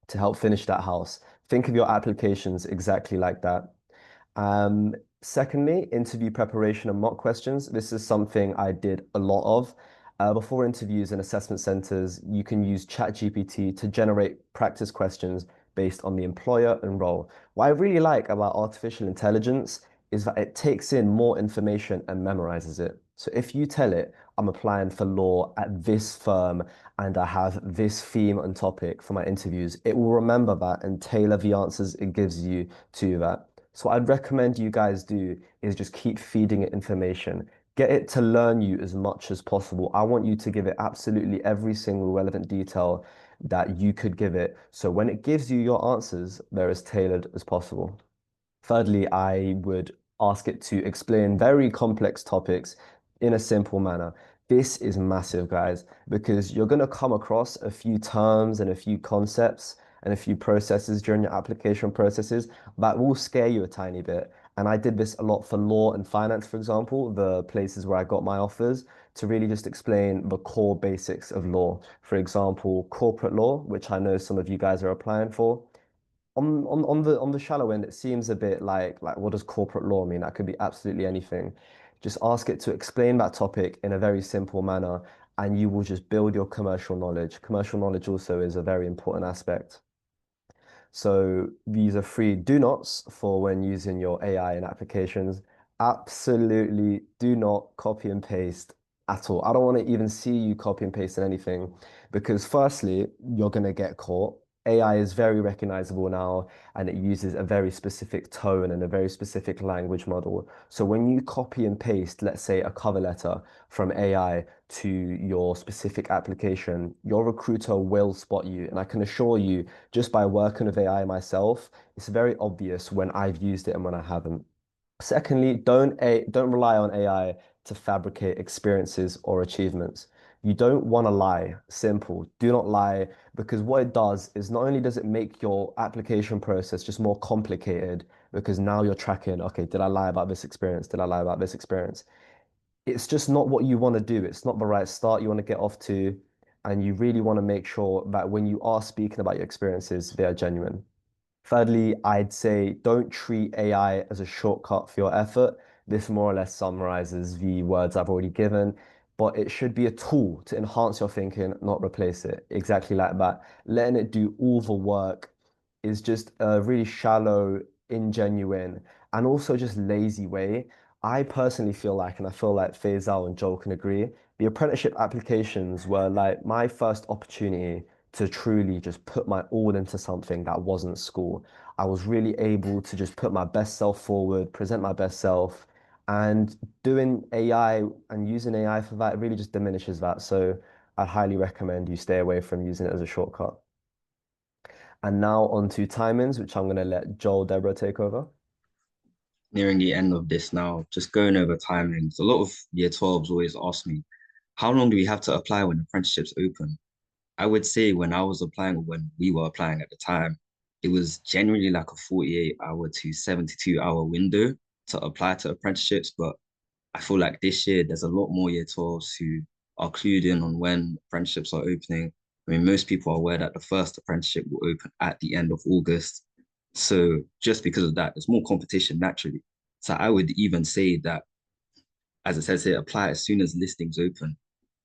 to help finish that house. Think of your applications exactly like that. Secondly, interview preparation and mock questions. This is something I did a lot of. Before interviews in assessment centers, you can use ChatGPT to generate practice questions based on the employer and role. What I really like about artificial intelligence is that it takes in more information and memorizes it. So if you tell it, I'm applying for law at this firm and I have this theme and topic for my interviews, it will remember that and tailor the answers it gives you to that. So what I'd recommend you guys do is just keep feeding it information. Get it to learn you as much as possible. I want you to give it absolutely every single relevant detail that you could give it. So when it gives you your answers, they're as tailored as possible. Thirdly, I would ask it to explain very complex topics in a simple manner. This is massive, guys, because you're going to come across a few terms and a few concepts and a few processes during your application processes that will scare you a tiny bit. And I did this a lot for law and finance, for example, the places where I got my offers, to really just explain the core basics of law. For example, corporate law, which I know some of you guys are applying for. On the shallow end, it seems a bit like what does corporate law mean? That could be absolutely anything. Just ask it to explain that topic in a very simple manner and you will just build your commercial knowledge. Commercial knowledge also is a very important aspect. So these are 3 do nots for when using your AI in applications. Absolutely do not copy and paste at all. I don't want to even see you copy and paste anything because firstly, you're going to get caught. AI is very recognizable now and it uses a very specific tone and a very specific language model. So when you copy and paste, let's say a cover letter from AI to your specific application, your recruiter will spot you. And I can assure you, just by working with AI myself, it's very obvious when I've used it and when I haven't. Secondly, don't rely on AI to fabricate experiences or achievements. You don't want to lie. Simple. Do not lie because what it does is not only does it make your application process just more complicated because now you're tracking, okay, did I lie about this experience? Did I lie about this experience? It's just not what you want to do. It's not the right start you want to get off to. And you really want to make sure that when you are speaking about your experiences, they are genuine. Thirdly, I'd say don't treat AI as a shortcut for your effort. This more or less summarizes the words I've already given, but it should be a tool to enhance your thinking, not replace it. Exactly like that. Letting it do all the work is just a really shallow, ingenuine, and also just lazy way. I personally feel like, and I feel like Faysal and Joel can agree, the apprenticeship applications were like my first opportunity to truly just put my all into something that wasn't school. I was really able to just put my best self forward, present my best self, and doing AI and using AI for that really just diminishes that. So I highly recommend you stay away from using it as a shortcut. And now on to timings, which I'm going to let Joel, Debrah take over. Nearing the end of this now, just going over timings. A lot of year 12s always ask me, how long do we have to apply when apprenticeships open? I would say when I was applying or when we were applying at the time, it was generally like a 48-hour to 72-hour window to apply to apprenticeships. But I feel like this year there's a lot more year 12s who are clued in on when apprenticeships are opening. I mean, most people are aware that the first apprenticeship will open at the end of August. So just because of that, there's more competition naturally. So I would even say that, as it says here, apply as soon as listings open.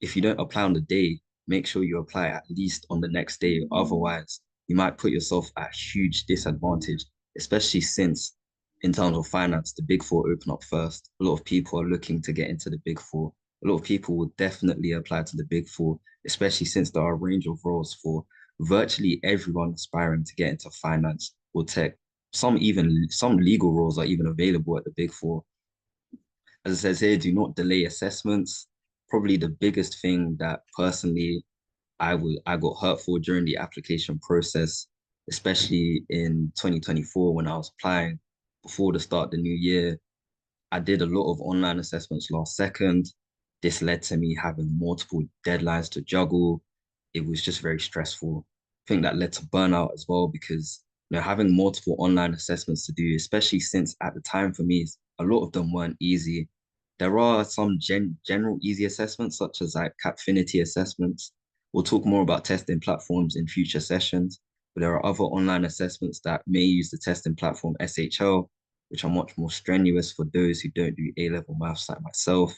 If you don't apply on the day, make sure you apply at least on the next day. Otherwise, you might put yourself at a huge disadvantage, especially since in terms of finance, the big four open up first. A lot of people are looking to get into the big four. A lot of people will definitely apply to the big four, especially since there are a range of roles for virtually everyone aspiring to get into finance or tech. Some legal roles are even available at the big four. As it says here, do not delay assessments. Probably the biggest thing that personally I got hurt for during the application process, especially in 2024 when I was applying before the start of the new year. I did a lot of online assessments last second. This led to me having multiple deadlines to juggle. It was just very stressful. I think that led to burnout as well because having multiple online assessments to do, especially since at the time for me, a lot of them weren't easy. There are some general easy assessments, such as like Capfinity assessments. We'll talk more about testing platforms in future sessions, but there are other online assessments that may use the testing platform SHL, which are much more strenuous for those who don't do A-level maths like myself.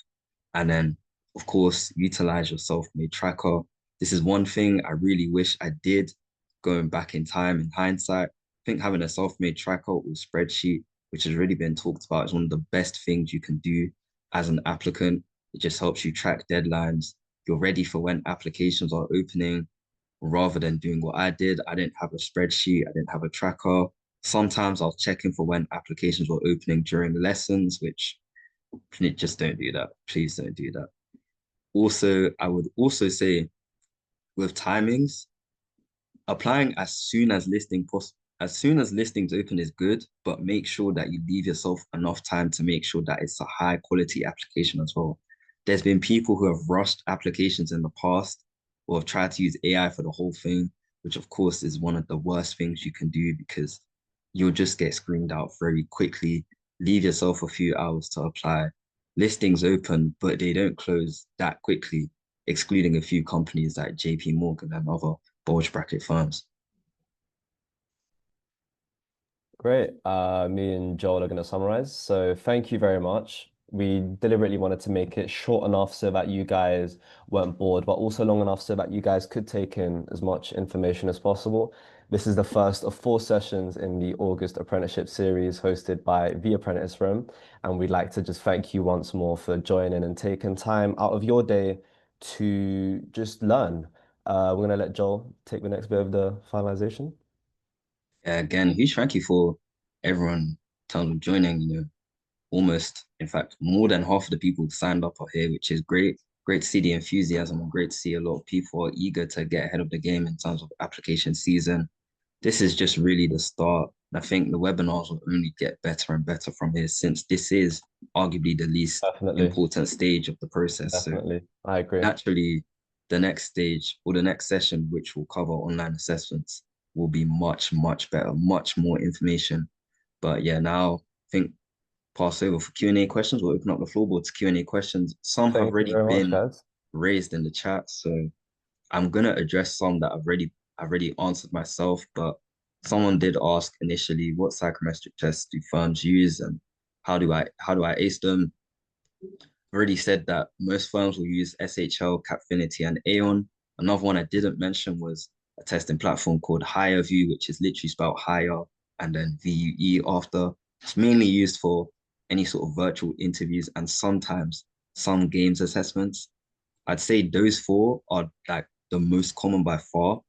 And then, of course, utilize your self-made tracker. This is one thing I really wish I did going back in time in hindsight. I think having a self-made tracker or spreadsheet, which has already been talked about, is one of the best things you can do as an applicant. It just helps you track deadlines. You're ready for when applications are opening rather than doing what I did. I didn't have a spreadsheet. I didn't have a tracker. Sometimes I was checking for when applications were opening during lessons, which just don't do that. Please don't do that. Also, I would also say with timings, applying as soon as listings open is good, but make sure that you leave yourself enough time to make sure that it's a high quality application as well. There's been people who have rushed applications in the past or have tried to use AI for the whole thing, which of course is one of the worst things you can do because you'll just get screened out very quickly. Leave yourself a few hours to apply. Listings open, but they don't close that quickly, excluding a few companies like JP Morgan and other bulge bracket firms. Great. Me and Joel are going to summarize. So thank you very much. We deliberately wanted to make it short enough so that you guys weren't bored, but also long enough so that you guys could take in as much information as possible. This is the first of 4 sessions in the August Apprenticeship series hosted by the Apprentice Room. And we'd like to just thank you once more for joining and taking time out of your day to just learn. We're going to let Joel take the next bit of the finalization. Yeah, again, huge thank you for everyone in terms of joining. Almost, in fact, more than half of the people signed up are here, which is great. Great to see the enthusiasm and great to see a lot of people are eager to get ahead of the game in terms of application season. This is just really the start. I think the webinars will only get better and better from here since this is arguably the least Definitely, important stage of the process. So definitely. I agree. naturally, the next stage or the next session, which will cover online assessments, will be much, much better, much more information. But yeah, now I think pass over for Q&A questions. We'll open up the floor board to Q&A questions. Some have Thank you already very much, been guys. raised in the chat, so I'm gonna address some that I've already answered myself. But someone did ask initially, what psychometric tests do firms use, and how do I ace them? Already said that most firms will use SHL, Capfinity, and Aon. Another one I didn't mention was a testing platform called HireVue, which is literally spelled hire and then VUE after. It's mainly used for any sort of virtual interviews and sometimes some games assessments. I'd say those four are like the most common by far.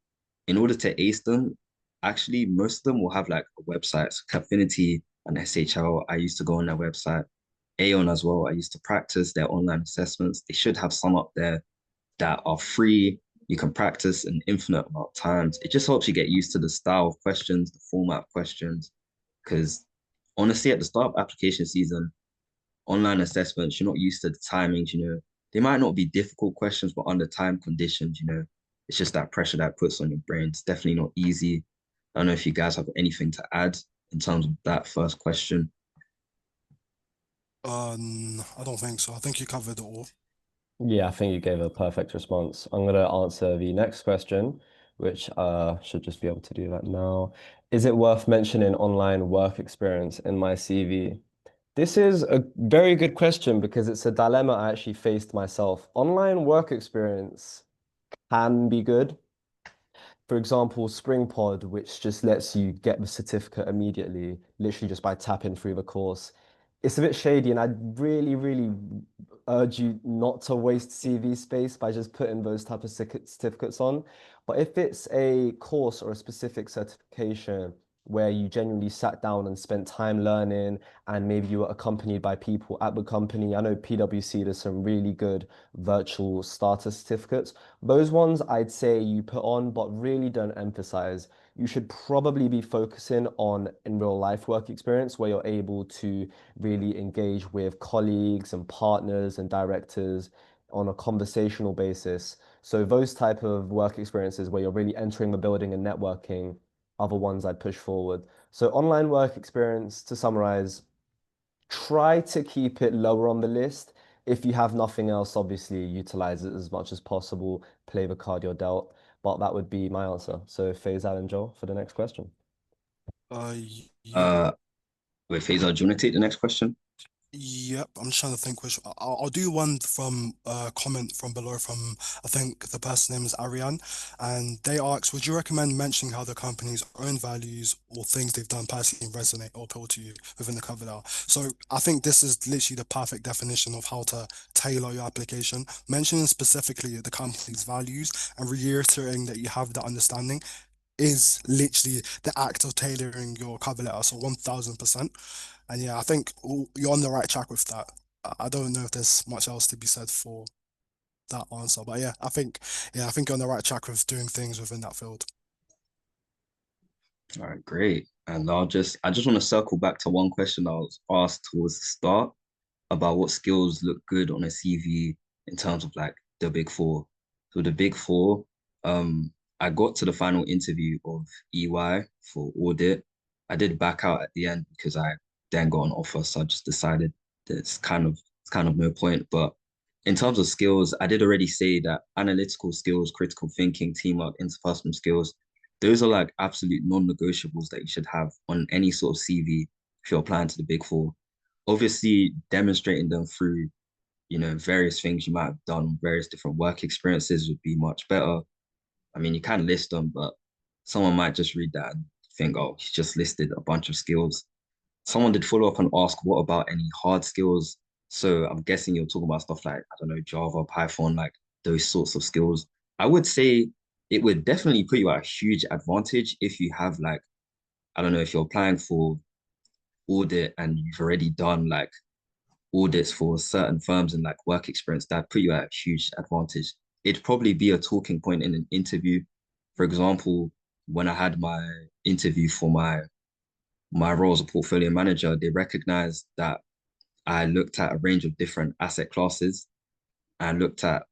In order to ace them, actually, most of them will have like a website. So Capfinity and SHL, I used to go on their website. Aon as well, I used to practice their online assessments. They should have some up there that are free. You can practice an infinite amount of times. It just helps you get used to the style of questions, the format of questions. Because honestly, at the start of application season, online assessments, you're not used to the timings. They might not be difficult questions, but under time conditions, it's just that pressure that puts on your brain. It's definitely not easy. I don't know if you guys have anything to add in terms of that first question. I don't think so. I think you covered it all. Yeah, I think you gave a perfect response. I'm going to answer the next question, which should just be able to do that now. Is it worth mentioning online work experience in my CV? This is a very good question because it's a dilemma I actually faced myself. Online work experience can be good. For example, SpringPod, which just lets you get the certificate immediately, literally just by tapping through the course. It's a bit shady, and I'd really, really urge you not to waste CV space by just putting those type of certificates on. But if it's a course or a specific certification where you genuinely sat down and spent time learning, and maybe you were accompanied by people at the company, I know PwC does some really good virtual starter certificates. Those ones I'd say you put on, but really don't emphasize. You should probably be focusing on in real life work experience where you're able to really engage with colleagues and partners and directors on a conversational basis. So those type of work experiences where you're really entering the building and networking are the ones I'd push forward. So online work experience, to summarize, try to keep it lower on the list. If you have nothing else, obviously utilize it as much as possible, play the card you're dealt. But that would be my answer. So Faysal and Joel for the next question. Yeah. Uh, Wait, Faisal, do you want to take the next question? Yep, I'm just trying to think which I'll do one from a comment from below from I think the person name is Ariane, and they asked, would you recommend mentioning how the company's own values or things they've done personally resonate or appeal to you within the cover letter? So I think this is literally the perfect definition of how to tailor your application, mentioning specifically the company's values and reiterating that you have that understanding is literally the act of tailoring your cover letter. So 1000%. And yeah, I think you're on the right track with that. I don't know if there's much else to be said for that answer, but yeah, I think you're on the right track with doing things within that field. All right, great. And I just want to circle back to one question I was asked towards the start about what skills look good on a CV in terms of like the big four. So the big four, I got to the final interview of EY for audit. I did back out at the end because I then got an offer, so I just decided that it's kind of no point. But in terms of skills, I did already say that analytical skills, critical thinking, teamwork, interpersonal skills, those are like absolute non-negotiables that you should have on any sort of CV if you're applying to the big four. obviously demonstrating them through, various things you might have done, various different work experiences would be much better. I mean, you can list them, but someone might just read that and think, oh, he's just listed a bunch of skills. Someone did follow up and ask, what about any hard skills? So I'm guessing you're talking about stuff like, I don't know, Java, Python, like those sorts of skills. I would say it would definitely put you at a huge advantage if you have like, I don't know, if you're applying for audit and you've already done like audits for certain firms and like work experience, that put you at a huge advantage. It'd probably be a talking point in an interview. For example, when I had my interview for my role as a portfolio manager, they recognized that I looked at a range of different asset classes and looked at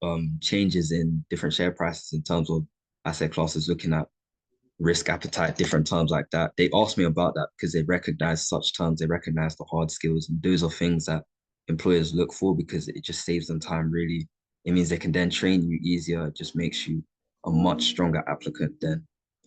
changes in different share prices in terms of asset classes, looking at risk appetite, different terms like that. They asked me about that because they recognize such terms, they recognize the hard skills. And those are things that employers look for because it just saves them time, really. It means they can then train you easier. It just makes you a much stronger applicant than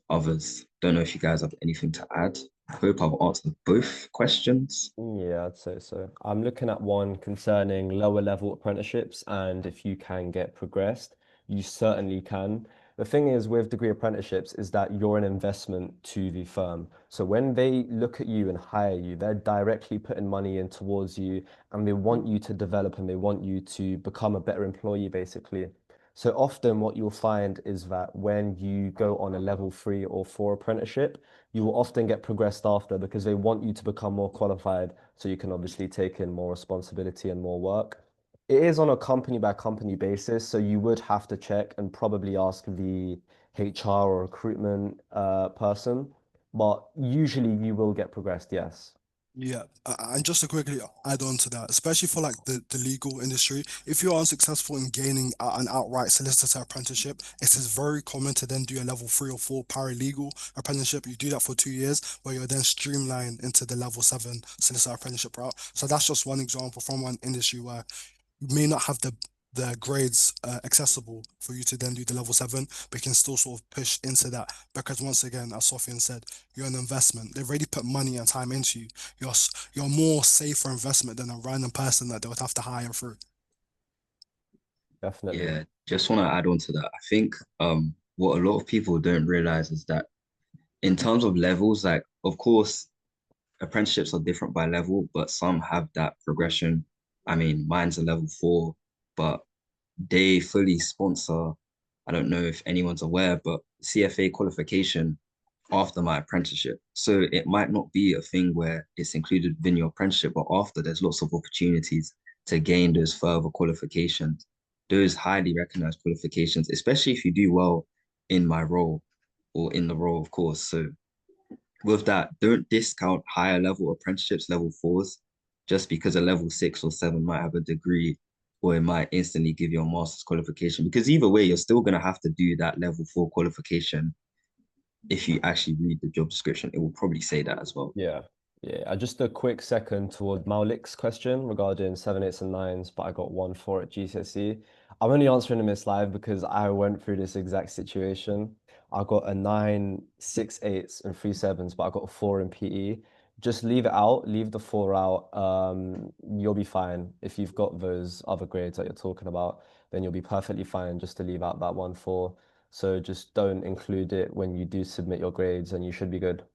others. Don't know if you guys have anything to add. I hope I've answered both questions. Yeah, I'd say so. I'm looking at one concerning lower level apprenticeships, and if you can get progressed, you certainly can. The thing is with degree apprenticeships is that you're an investment to the firm. So when they look at you and hire you, they're directly putting money in towards you, and they want you to develop and they want you to become a better employee, basically. So often what you'll find is that when you go on a level 3 or 4 apprenticeship, you will often get progressed after because they want you to become more qualified so you can obviously take in more responsibility and more work. It is on a company by company basis, so you would have to check and probably ask the HR or recruitment person, but usually you will get progressed, yes. Yeah, and just to quickly add on to that, especially for like the legal industry, if you're unsuccessful in gaining an outright solicitor apprenticeship, it is very common to then do a level 3 or 4 paralegal apprenticeship. You do that for 2 years, where you're then streamlined into the level 7 solicitor apprenticeship route. So that's just one example from one industry where you may not have the grades accessible for you to then do the level 7, but you can still sort of push into that because once again, as Sofien said, you're an investment. They've already put money and time into you. You're more safer investment than a random person that they would have to hire through. Definitely. Yeah, just want to add on to that. I think what a lot of people don't realize is that in terms of levels, like of course apprenticeships are different by level, but some have that progression. I mean, mine's a level 4, but they fully sponsor, I don't know if anyone's aware, but CFA qualification after my apprenticeship. So it might not be a thing where it's included within your apprenticeship, but after there's lots of opportunities to gain those further qualifications, those highly recognized qualifications, especially if you do well in my role or in the role, of course. So with that, don't discount higher level apprenticeships, level 4s, just because a level 6 or 7 might have a degree or it might instantly give you a master's qualification. Because either way, you're still going to have to do that level 4 qualification. If you actually read the job description, it will probably say that as well. Yeah. Yeah. Just a quick second toward Maulik's question regarding 7, 8s, and 9s, but I got 1, 4 at GCSE. I'm only answering him this live because I went through this exact situation. I got a 9, 6, 8s, and 3, 7s, but I got a 4 in PE. Just leave it out, leave the 4 out. You'll be fine. If you've got those other grades that you're talking about, then you'll be perfectly fine just to leave out that 1, 4. So just don't include it when you do submit your grades and you should be good.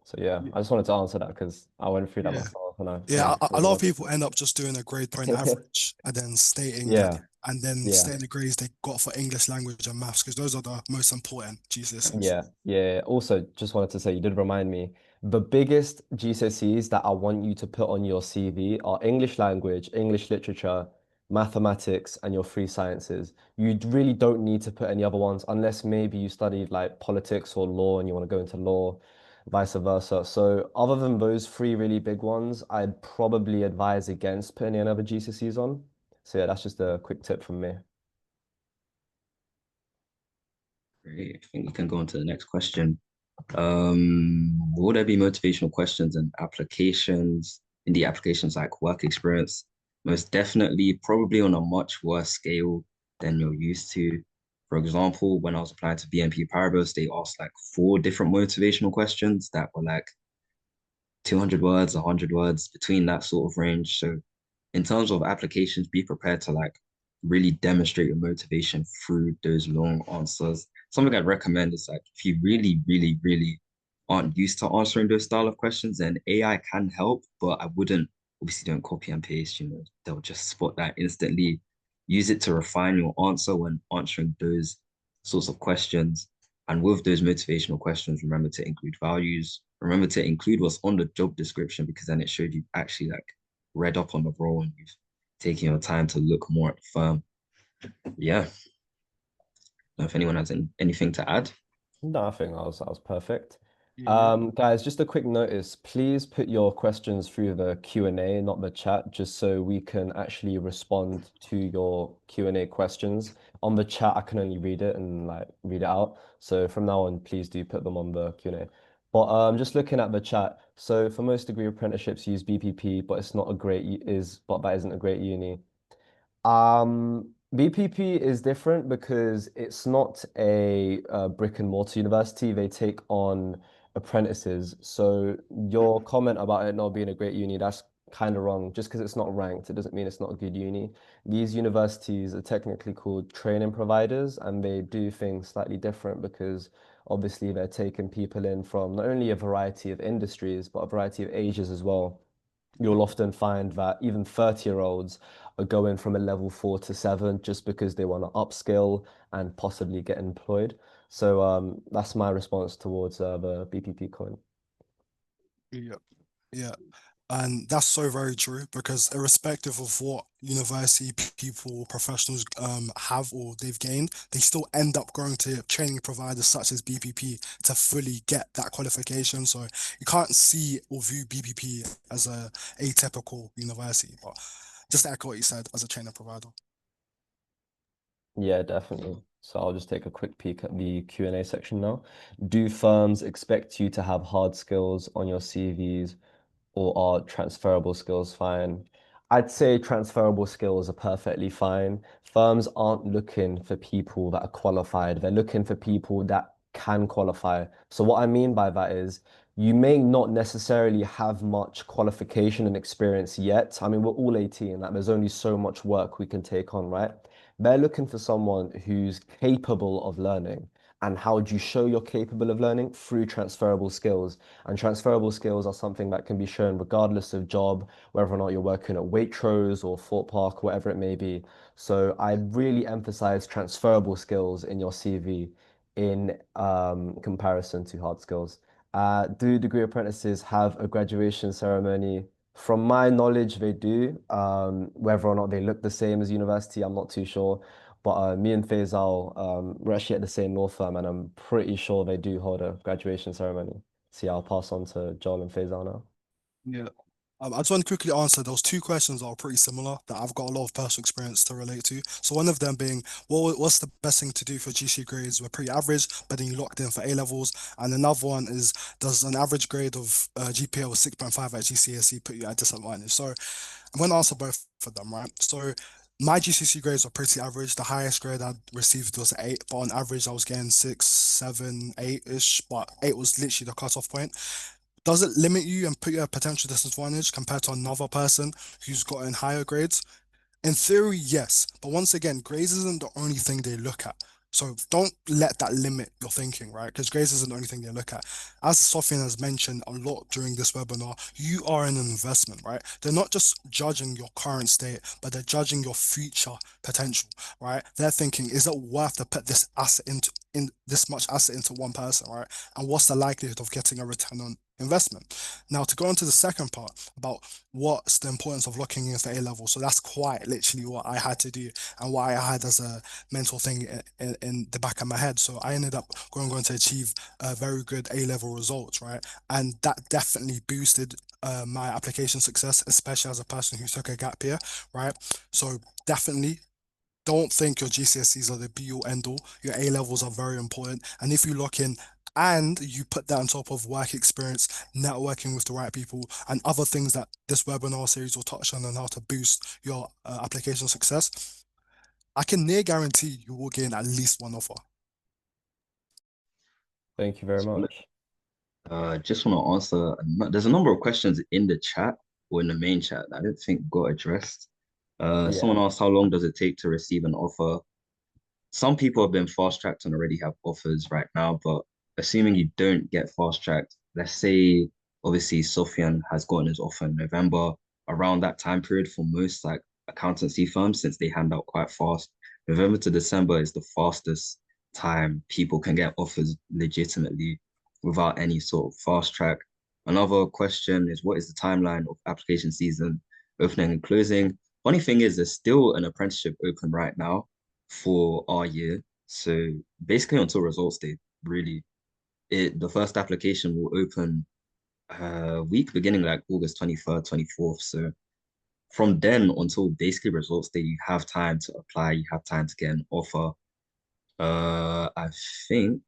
So yeah, I just wanted to answer that because I went through that Yeah. myself and I Yeah, think a lot of people end up just doing a grade point average yeah, and then yeah, stating the grades they got for English language and maths because those are the most important GCSEs. yeah. Also, just wanted to say you did remind me the biggest GCSEs that I want you to put on your CV are English language, English literature, mathematics, and your 3 sciences. You really don't need to put any other ones unless maybe you studied like politics or law and you want to go into law, vice versa. So other than those 3 really big ones, I'd probably advise against putting any other GCSEs on. So yeah, that's just a quick tip from me. Great. I think we can go on to the next question. Will there be motivational questions and applications in the applications like work experience? Most definitely, probably on a much worse scale than you're used to. For example, when I was applying to BNP Paribas, they asked like 4 different motivational questions that were like 200 words, 100 words, between that sort of range. So in terms of applications, be prepared to like really demonstrate your motivation through those long answers. Something I'd recommend is like if you really, really, really aren't used to answering those style of questions, then AI can help, but I wouldn't obviously don't copy and paste, they'll just spot that instantly. Use it to refine your answer when answering those sorts of questions. And with those motivational questions, remember to include values. Remember to include what's on the job description because then it showed you actually like read up on the role and you've taken your time to look more at the firm. Yeah. Know if anyone has anything to add. No, I think that was perfect. Yeah. Guys, just a quick notice. Please put your questions through the Q&A, not the chat, just so we can actually respond to your Q&A questions. On the chat, I can only read it and like read it out. So from now on, please do put them on the Q&A. But just looking at the chat, so for most degree apprenticeships use BPP, but it's not a great but that isn't a great uni. BPP is different because it's not a, brick and mortar university. They take on apprentices. So your comment about it not being a great uni, that's kind of wrong. Just because it's not ranked, it doesn't mean it's not a good uni. These universities are technically called training providers, and they do things slightly different because obviously they're taking people in from not only a variety of industries, but a variety of ages as well. You'll often find that even 30-year-olds are going from a level 4 to 7 just because they want to upskill and possibly get employed. So that's my response towards the BPP coin. Yeah. Yeah. And that's so very true because irrespective of what university people, professionals have or they've gained, they still end up going to training providers such as BPP to fully get that qualification. So you can't see or view BPP as a atypical university. But just to echo what you said, as a training provider. Yeah, definitely. So I'll just take a quick peek at the Q&A section now. Do firms expect you to have hard skills on your CVs, or are transferable skills fine? I'd say transferable skills are perfectly fine. Firms aren't looking for people that are qualified. They're looking for people that can qualify. So what I mean by that is you may not necessarily have much qualification and experience yet. I mean, we're all 18, like there's only so much work we can take on, right? They're looking for someone who's capable of learning. And how do you show you're capable of learning? Through transferable skills. And transferable skills are something that can be shown regardless of job, whether or not you're working at Waitrose or Fort Park, whatever it may be. So I really emphasize transferable skills in your CV in comparison to hard skills. Do degree apprentices have a graduation ceremony? From my knowledge, they do. Whether or not they look the same as university, I'm not too sure. But me and Faysal, we're actually at the same law firm, and I'm pretty sure they do hold a graduation ceremony. See, I'll pass on to Joel and Faisal now. Yeah. I just want to quickly answer those two questions that are pretty similar that I've got a lot of personal experience to relate to. So one of them being, what's the best thing to do for GC grades? We're pretty average, but then you locked in for A levels. And another one is, does an average grade of GPA of 6.5 at GCSE put you at a disadvantage? So I'm going to answer both of them, right? So my GCSE grades were pretty average. The highest grade I received was 8, but on average I was getting 6, 7, 8-ish, but 8 was literally the cutoff point. Does it limit you and put you at a potential disadvantage compared to another person who's gotten higher grades? In theory, yes. But once again, grades isn't the only thing they look at. So don't let that limit your thinking, right? Because grades isn't the only thing they look at. As Sofien has mentioned a lot during this webinar, you are an investment, right? They're not just judging your current state, but they're judging your future potential, right? They're thinking, is it worth to put this asset in this much asset into one person, right? And what's the likelihood of getting a return on investment? Now, to go on to the second part about what's the importance of looking into A level. So that's quite literally what I had to do and what I had as a mental thing in the back of my head. So I ended up going to achieve very good A level results, right? And that definitely boosted my application success, especially as a person who took a gap year, right? So definitely don't think your GCSEs are the be all end all. Your A levels are very important. And if you lock in and you put that on top of work experience, networking with the right people, and other things that this webinar series will touch on how to boost your application success, I can near guarantee you will gain at least one offer. Thank you very Solid. much. Just want to answer. There's a number of questions in the chat or in the main chat that I don't think got addressed. Yeah. Someone asked how long does it take to receive an offer? Some people have been fast tracked and already have offers right now, but assuming you don't get fast tracked, let's say obviously Sofien has gotten his offer in November, around that time period for most like accountancy firms, since they hand out quite fast. November to December is the fastest time people can get offers legitimately without any sort of fast track. Another question is what is the timeline of application season opening and closing? Funny thing is, there's still an apprenticeship open right now for our year. So basically until results day, really. The first application will open week beginning like August 23rd, 24th. So from then until basically results day, you have time to apply, you have time to get an offer. I think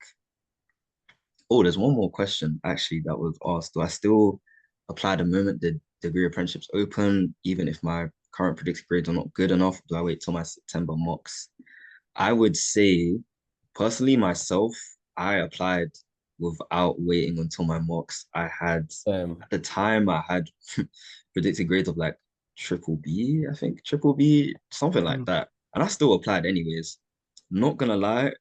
oh, there's one more question actually that was asked. Do I still apply the moment the degree apprenticeships open, even if my current predicted grades are not good enough? Do I wait till my September mocks? I would say, personally, myself, I applied without waiting until my mocks. At the time, I had predicted grades of like triple B, I think, triple B, something like Mm. that. And I still applied anyways. Not gonna lie,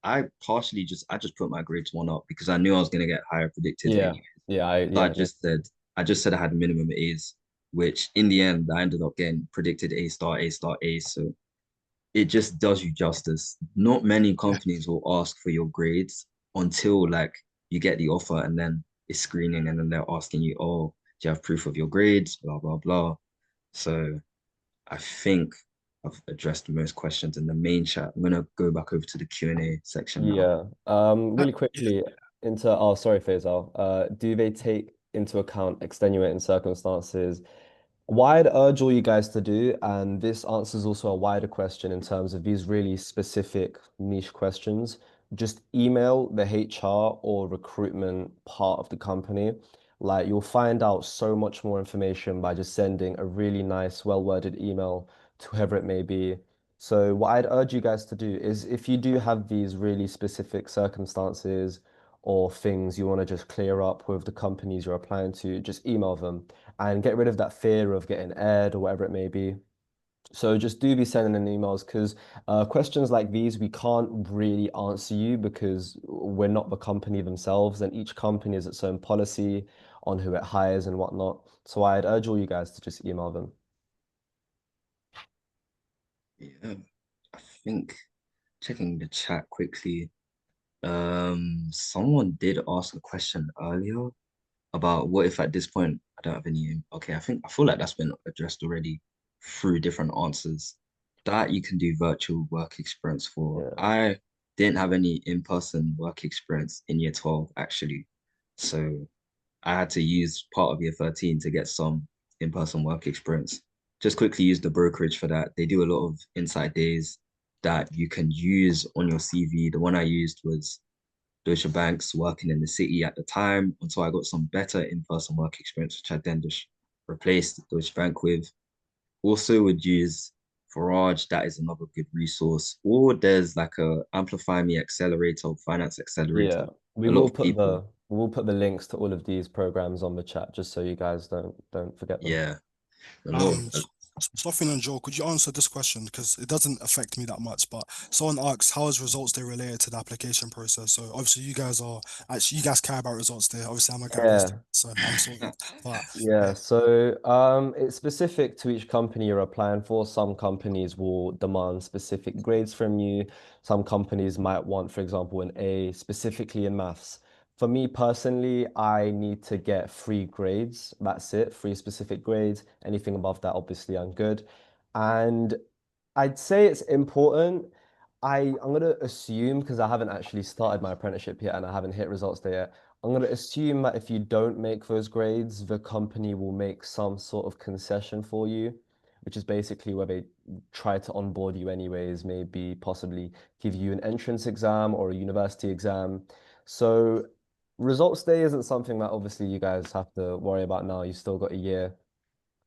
I just put my grades one up because I knew I was gonna get higher predicted Yeah. anyway. So Yeah. I just said I had minimum A's, which in the end I ended up getting predicted A star, A star, A. So it just does you justice. Not many Yeah. companies will ask for your grades until like you get the offer and then it's screening and then they're asking you, oh, do you have proof of your grades? Blah, blah, blah. So I think I've addressed most questions in the main chat. I'm gonna go back over to the Q&A section now. Yeah. Really Yeah. quickly into oh sorry, Faisal. Do they take into account extenuating circumstances? What I'd urge all you guys to do, and this answers also a wider question in terms of these really specific niche questions, just email the HR or recruitment part of the company. Like you'll find out so much more information by just sending a really nice, well-worded email to whoever it may be. So what I'd urge you guys to do is if you do have these really specific circumstances or things you want to just clear up with the companies you're applying to, just email them and get rid of that fear of getting aired or whatever it may be. So just do be sending in emails because questions like these we can't really answer you because we're not the company themselves, and each company has its own policy on who it hires and whatnot. So I'd urge all you guys to just email them. Yeah, I think checking the chat quickly. Someone did ask a question earlier about what if at this point I don't have any. Okay, I feel like that's been addressed already through different answers that you can do virtual work experience for. Yeah. I didn't have any in-person work experience in year 12 actually. So I had to use part of year 13 to get some in-person work experience. Just quickly use the brokerage for that. They do a lot of inside days that you can use on your CV. The one I used was Deutsche Bank's working in the city at the time until I got some better in-person work experience, which I then just replaced Deutsche Bank with. Also would use Forage, that is another good resource. Or there's like a Amplify Me Accelerator, Finance Accelerator. Yeah. We A lot will of put people, the links to all of these programs on the chat just so you guys don't forget them. yeah, a lot Um, of Sofien and Joel, could you answer this question? Because it doesn't affect me that much, but someone asks, how is results day related to the application process? So obviously you guys care about results day. Obviously I'm a gap year Yeah. student, so I'm sorted. But Yeah, yeah. so it's specific to each company you're applying for. Some companies will demand specific grades from you. Some companies might want, for example, an A specifically in maths. For me personally, I need to get 3 grades. That's it, 3 specific grades. Anything above that, obviously, I'm good. And I'd say it's important. I'm gonna assume because I haven't actually started my apprenticeship yet and I haven't hit results day yet. I'm going to assume that if you don't make those grades, the company will make some sort of concession for you, which is basically where they try to onboard you anyways, maybe possibly give you an entrance exam or a university exam. So results day isn't something that obviously you guys have to worry about now. You still got a year.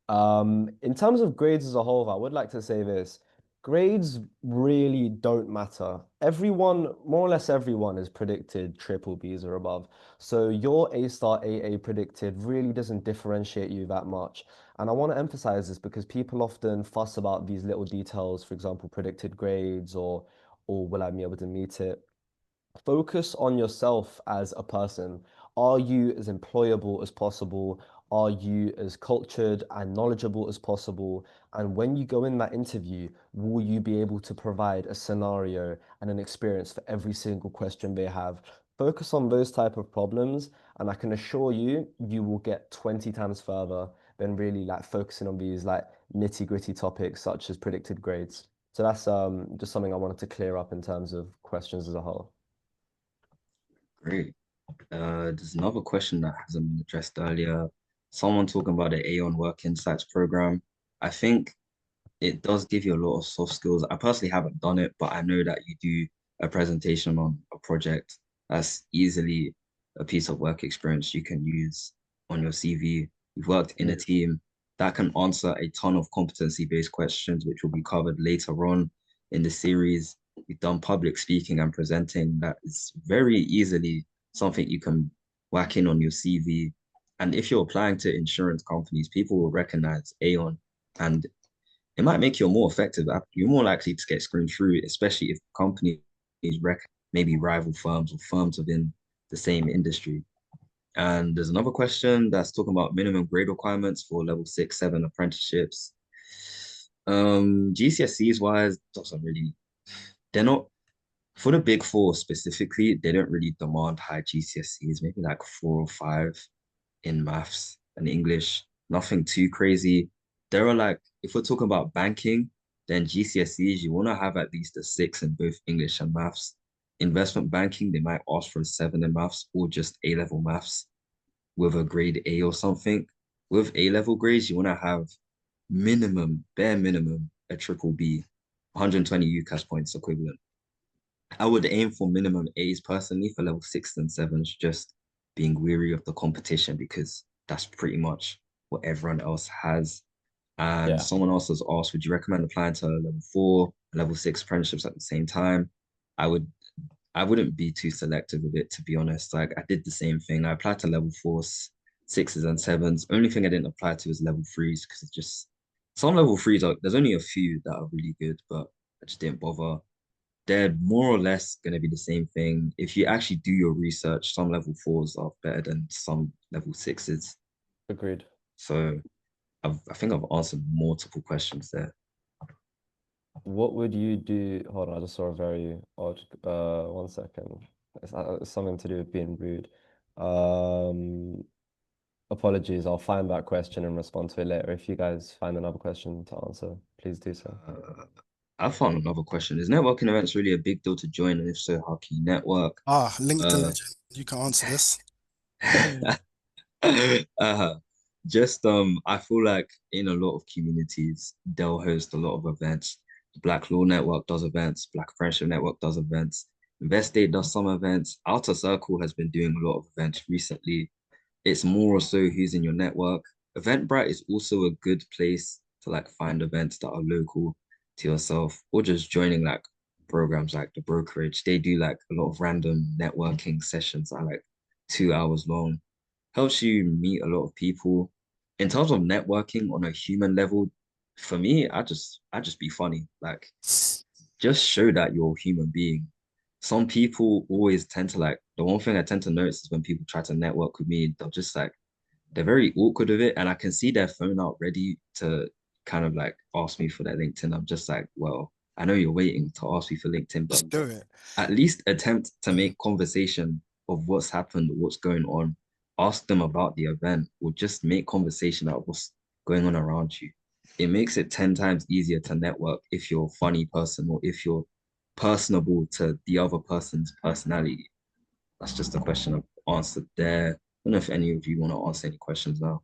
In terms of grades as a whole, I would like to say this. Grades really don't matter. Everyone, more or less everyone, is predicted triple Bs or above. So your A star AA predicted really doesn't differentiate you that much. And I want to emphasize this because people often fuss about these little details, for example, predicted grades or will I be able to meet it? Focus on yourself as a person. Are you as employable as possible? Are you as cultured and knowledgeable as possible? And when you go in that interview, will you be able to provide a scenario and an experience for every single question they have? Focus on those type of problems, and I can assure you, you will get 20 times further than really like focusing on these like nitty-gritty topics such as predicted grades. So that's just something I wanted to clear up in terms of questions as a whole. Great. There's another question that hasn't been addressed earlier. Someone talking about the Aon Work Insights program. I think it does give you a lot of soft skills. I personally haven't done it, but I know that you do a presentation on a project. That's easily a piece of work experience you can use on your CV. You've worked in a team that can answer a ton of competency-based questions, which will be covered later on in the series. You've done public speaking and presenting. That is very easily something you can whack in on your CV. And if you're applying to insurance companies, people will recognize Aon, and it might make you a more effective app. You're more likely to get screened through, especially if companies maybe rival firms or firms within the same industry. And there's another question that's talking about minimum grade requirements for level 6, 7 apprenticeships. GCSEs wise, doesn't really, they're not, for the big four specifically, they don't really demand high GCSEs, maybe like 4 or 5 in maths and English, nothing too crazy. There are like, if we're talking about banking, then GCSEs, you want to have at least a 6 in both English and maths. Investment banking, they might ask for a 7 in maths or just A-level maths with a grade A or something. With A-level grades, you want to have minimum, bare minimum, a triple B, 120 UCAS points equivalent. I would aim for minimum A's personally for level 6 and 7s, just being weary of the competition because that's pretty much what everyone else has. And Yeah. someone else has asked, would you recommend applying to level 4, level 6 apprenticeships at the same time? I would I wouldn't be too selective with it, to be honest. Like I did the same thing. I applied to level 4s, 6s and 7s. Only thing I didn't apply to is level 3s because it's just some level 3s are there's only a few that are really good, but I just didn't bother. They're more or less going to be the same thing. If you actually do your research, some level 4s are better than some level 6s. Agreed. So I think I've answered multiple questions there. What would you do? Hold on, I just saw a very odd, 1 second. It's something to do with being rude. Um, Apologies, I'll find that question and respond to it later. If you guys find another question to answer, please do so. I found another question. Is networking events really a big deal to join? And if so, how can you network? LinkedIn Uh, legend. You can answer this. uh, just I feel like in a lot of communities, they'll host a lot of events. The Black Law Network does events, Black Friendship Network does events, Investate does some events. Outer Circle has been doing a lot of events recently. It's more or so who's in your network. Eventbrite is also a good place to like find events that are local to yourself, or just joining like programs like the brokerage. They do like a lot of random networking sessions that are like 2 hours long. Helps you meet a lot of people. In terms of networking on a human level, for me, I just be funny. Like just show that you're a human being. Some people always tend to like, the one thing I tend to notice is when people try to network with me, they'll just like, they're very awkward with it. And I can see their phone out ready to kind of like ask me for their LinkedIn. I'm just like, well, I know you're waiting to ask me for LinkedIn, but Just do it. at least attempt to make conversation of what's happened, what's going on. Ask them about the event, or just make conversation out of what's going on around you. It makes it 10 times easier to network if you're a funny person or if you're personable to the other person's personality. That's just a question I've answered there. I don't know if any of you want to answer any questions now.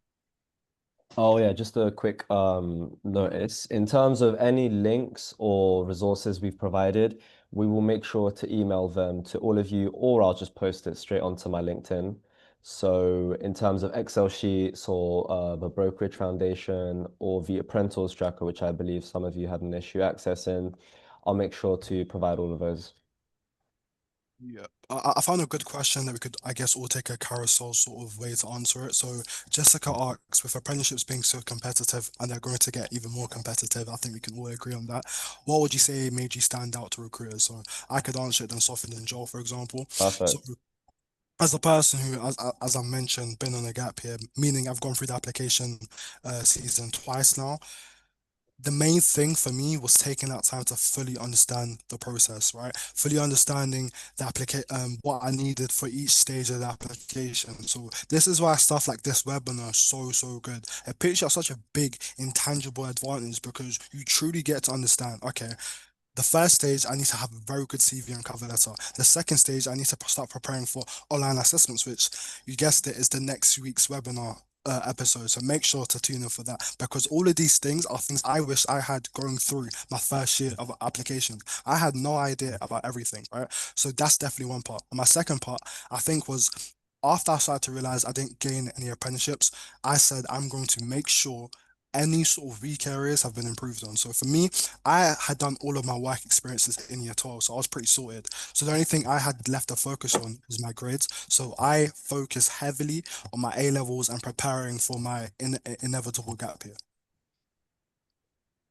Oh yeah, just a quick notice. In terms of any links or resources we've provided, we will make sure to email them to all of you, or I'll just post it straight onto my LinkedIn. So in terms of Excel sheets or the brokerage foundation or the Apprentors Tracker, which I believe some of you had an issue accessing, I'll make sure to provide all of those. Yeah, I found a good question that we could, I guess, all take a carousel sort of way to answer it. So Jessica asks, with apprenticeships being so competitive and they're going to get even more competitive, I think we can all agree on that. What would you say made you stand out to recruiters? So I could answer it then Sofien and Joel, for example. So Perfect. as a person who, as I mentioned, been on a gap here, meaning I've gone through the application season twice now, the main thing for me was taking that time to fully understand the process, right? Fully understanding the what I needed for each stage of the application. So this is why stuff like this webinar is so good. It puts you at such a big intangible advantage because you truly get to understand, okay, the first stage, I need to have a very good CV and cover letter. The second stage, I need to start preparing for online assessments, which you guessed it is the next week's webinar episode. So make sure to tune in for that because all of these things are things I wish I had going through my first year of application. I had no idea about everything, right? So that's definitely one part. And my second part, I think, was after I started to realize I didn't gain any apprenticeships, I said I'm going to make sure any sort of weak areas have been improved on. So for me, I had done all of my work experiences in year 12, so I was pretty sorted. So the only thing I had left to focus on was my grades. So I focused heavily on my A levels and preparing for my inevitable gap year.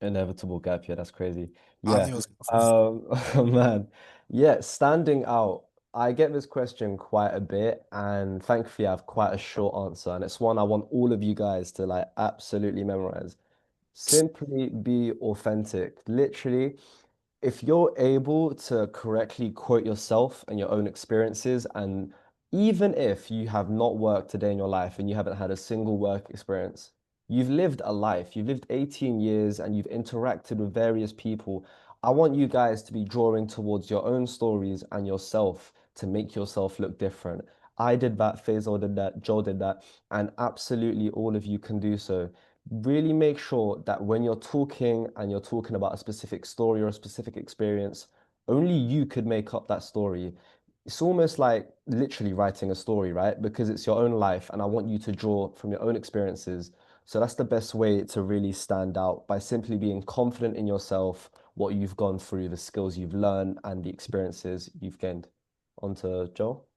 Inevitable gap year. That's crazy. I Yeah. knew it was good. Oh man. Yeah, standing out. I get this question quite a bit, and thankfully I have quite a short answer, and it's one I want all of you guys to like absolutely memorize. Simply be authentic. Literally, if you're able to correctly quote yourself and your own experiences, and even if you have not worked a day in your life and you haven't had a single work experience, you've lived a life, you've lived 18 years and you've interacted with various people. I want you guys to be drawing towards your own stories and yourself to make yourself look different. I did that, Faisal did that, Joe did that, and absolutely all of you can do so. Really make sure that when you're talking and you're talking about a specific story or a specific experience, only you could make up that story. It's almost like literally writing a story, right? Because it's your own life, and I want you to draw from your own experiences. So that's the best way to really stand out by simply being confident in yourself, what you've gone through, the skills you've learned, and the experiences you've gained. On to Joel.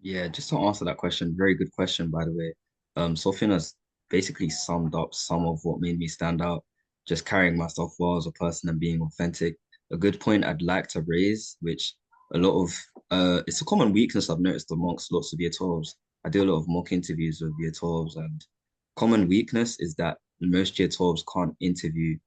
Yeah, just to answer that question, very good question, by the way. Sofien has basically summed up some of what made me stand out, just carrying myself well as a person and being authentic. A good point I'd like to raise, which a lot of it's a common weakness I've noticed amongst lots of year 12s. I do a lot of mock interviews with year 12s, and common weakness is that most year 12s can't interview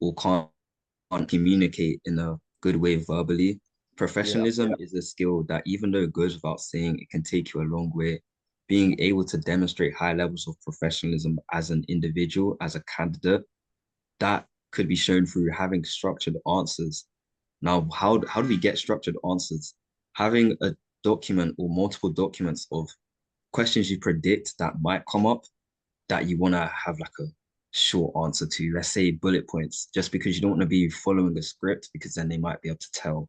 or can't communicate in a good way verbally. Yeah. Professionalism is a skill that, even though it goes without saying, it can take you a long way. Being able to demonstrate high levels of professionalism as an individual, as a candidate, that could be shown through having structured answers. Now, how do we get structured answers? Having a document or multiple documents of questions you predict that might come up that you want to have like a short answer to, let's say bullet points, just because you don't want to be following the script because then they might be able to tell.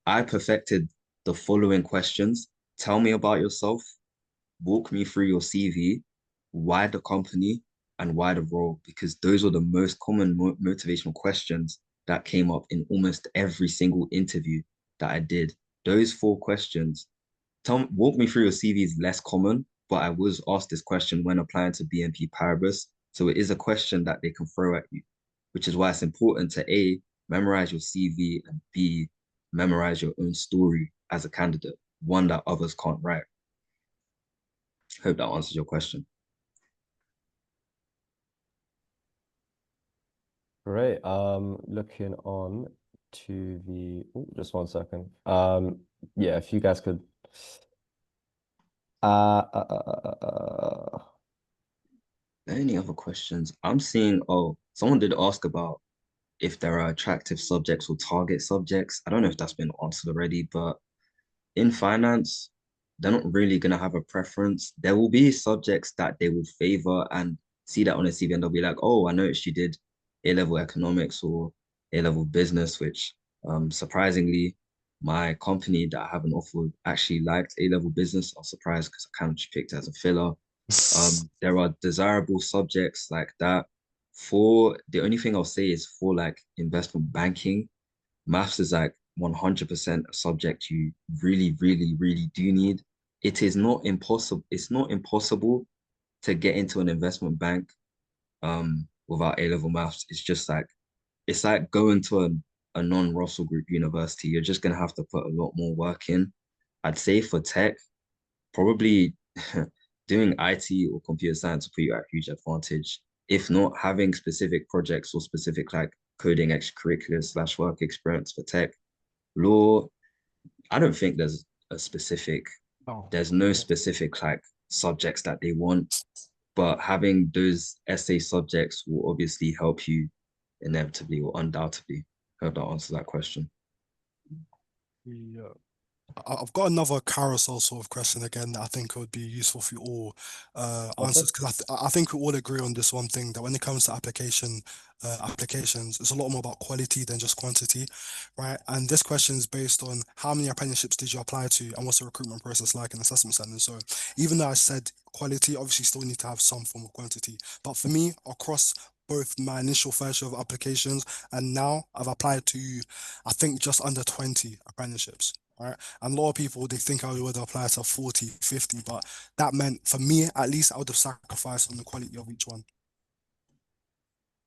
I perfected the following questions. Tell me about yourself, walk me through your CV, why the company, and why the role, because those are the most common motivational questions that came up in almost every single interview that I did. Those four questions, walk me through your CV is less common, but I was asked this question when applying to BNP Paribas. So it is a question that they can throw at you, which is why it's important to A, memorize your CV, and B, memorize your own story as a candidate, one that others can't write. Hope that answers your question. Great. Looking on to the, oh, just one second. Yeah, if you guys could. Any other questions? I'm seeing, oh, someone did ask about if there are attractive subjects or target subjects. I don't know if that's been answered already, but in finance, they're not really going to have a preference. There will be subjects that they will favor and see that on a CV and they'll be like, oh, I noticed you did A-level economics or A-level business, which surprisingly, my company that I have an offer with actually liked A-level business. I was surprised because I kind of just picked it as a filler. There are desirable subjects like that. For the only thing I'll say is for like investment banking, maths is like 100% a subject you really, really, really do need. It is not impossible. It's not impossible to get into an investment bank without A-level maths. It's like going to a non-Russell Group university. You're just gonna have to put a lot more work in. I'd say for tech, probably doing IT or computer science will put you at a huge advantage. If not, having specific projects or specific like coding extracurricular slash work experience for tech. Law, I don't think Oh, there's no specific like subjects that they want, but having those essay subjects will obviously help you inevitably or undoubtedly. I hope that answers that question. yeah. I've got another carousel sort of question again that I think would be useful for you all Okay. answers, because I think we all agree on this one thing, that when it comes to applications, it's a lot more about quality than just quantity, right? And this question is based on how many apprenticeships did you apply to, and what's the recruitment process like in assessment centers. So even though I said quality, obviously still need to have some form of quantity. But for me, across both my initial first year of applications and now, I've applied to, I think, just under 20 apprenticeships. Right. And a lot of people, they think I would apply to 40, 50, but that meant for me, at least, I would have sacrificed on the quality of each one.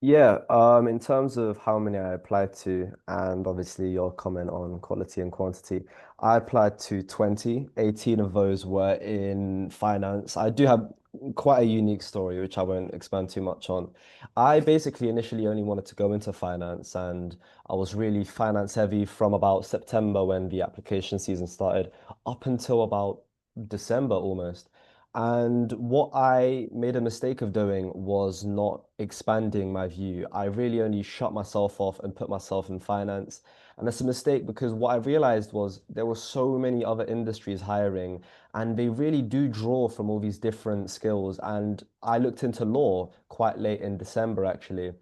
Yeah, in terms of how many I applied to, and obviously your comment on quality and quantity, I applied to 20. 18 of those were in finance. I do have quite a unique story, which I won't expand too much on. I basically initially only wanted to go into finance, and I was really finance heavy from about September when the application season started up until about December almost. And what I made a mistake of doing was not expanding my view. I really only shut myself off and put myself in finance. And that's a mistake because what I realized was there were so many other industries hiring, and they really do draw from all these different skills. And I looked into law quite late in December, actually.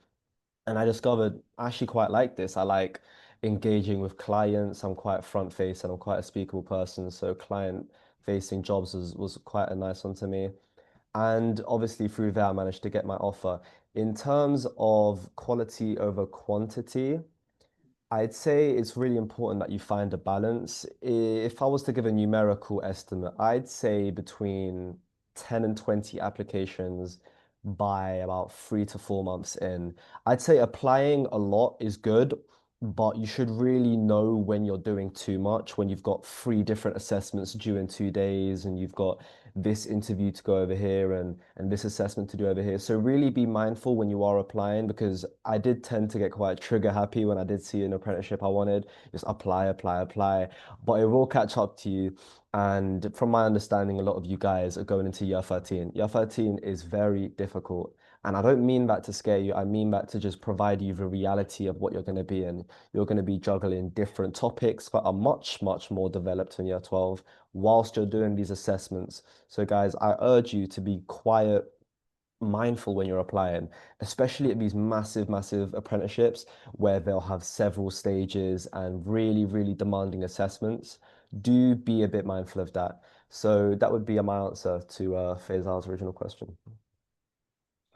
And I discovered I actually quite like this. I like engaging with clients. I'm quite front facing. I'm quite a speakable person. So client facing jobs was quite a nice one to me. And obviously through there, I managed to get my offer. In terms of quality over quantity, I'd say it's really important that you find a balance. If I was to give a numerical estimate, I'd say between 10 and 20 applications by about 3 to 4 months in. I'd say applying a lot is good, but you should really know when you're doing too much, when you've got 3 different assessments due in 2 days and you've got this interview to go over here and this assessment to do over here. So really be mindful when you are applying, because I did tend to get quite trigger happy when I did see an apprenticeship I wanted. Just apply, apply, apply. But it will catch up to you. And from my understanding, a lot of you guys are going into year 13. Year 13 is very difficult. And I don't mean that to scare you. I mean that to just provide you the reality of what you're going to be in. You're going to be juggling different topics that are much, much more developed in year 12 whilst you're doing these assessments. So guys, I urge you to be quiet, mindful when you're applying, especially at these massive, massive apprenticeships where they'll have several stages and really, really demanding assessments. Do be a bit mindful of that. So that would be my answer to Faisal's original question.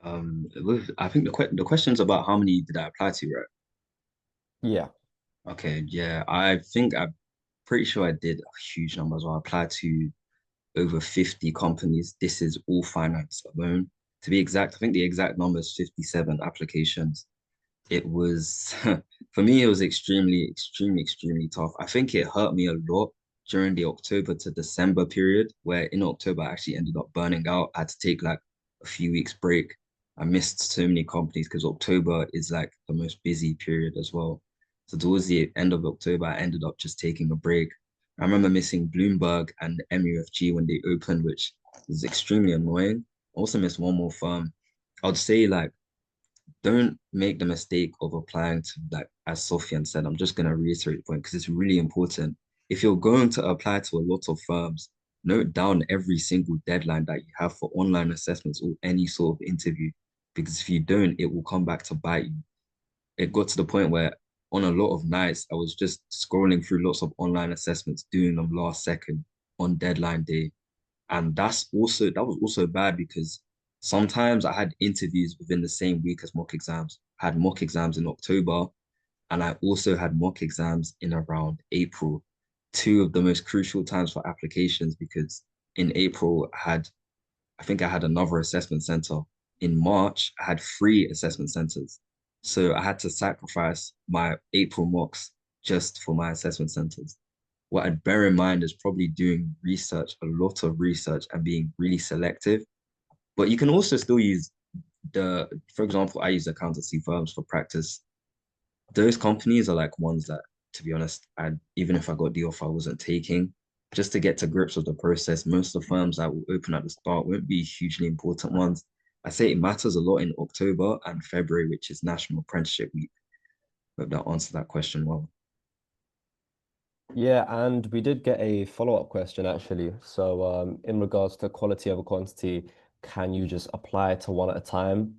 I think the question's about how many did I apply to, right? Yeah. Okay, yeah, I think I'm pretty sure I did a huge number as well. I applied to over 50 companies. This is all finance alone. To be exact, I think the exact number is 57 applications. It was, for me, it was extremely, extremely, extremely tough. I think it hurt me a lot during the October to December period, where in October I actually ended up burning out. I had to take like a few weeks break. I missed so many companies because October is like the most busy period as well. So towards the end of October, I ended up just taking a break. I remember missing Bloomberg and MUFG when they opened, which was extremely annoying. I also missed one more firm. I would say like don't make the mistake of applying to, like as Sofien said, I'm just gonna reiterate the point because it's really important. If you're going to apply to a lot of firms, note down every single deadline that you have for online assessments or any sort of interview. Because if you don't, it will come back to bite you. It got to the point where on a lot of nights, I was just scrolling through lots of online assessments, doing them last second on deadline day. And that was also bad because sometimes I had interviews within the same week as mock exams. I had mock exams in October, and I also had mock exams in around April, two of the most crucial times for applications because in April I think I had another assessment center. In March, I had three assessment centers. So I had to sacrifice my April mocks just for my assessment centers. What I'd bear in mind is probably doing research, a lot of research, and being really selective. But you can also still use for example, I use accountancy firms for practice. Those companies are like ones that, to be honest, even if I got the offer, I wasn't taking. Just to get to grips with the process, most of the firms that will open at the start won't be hugely important ones. I say it matters a lot in October and February, which is National Apprenticeship Week. Hope that answers that question well. Yeah, and we did get a follow-up question actually. So in regards to quality over quantity, can you just apply to one at a time?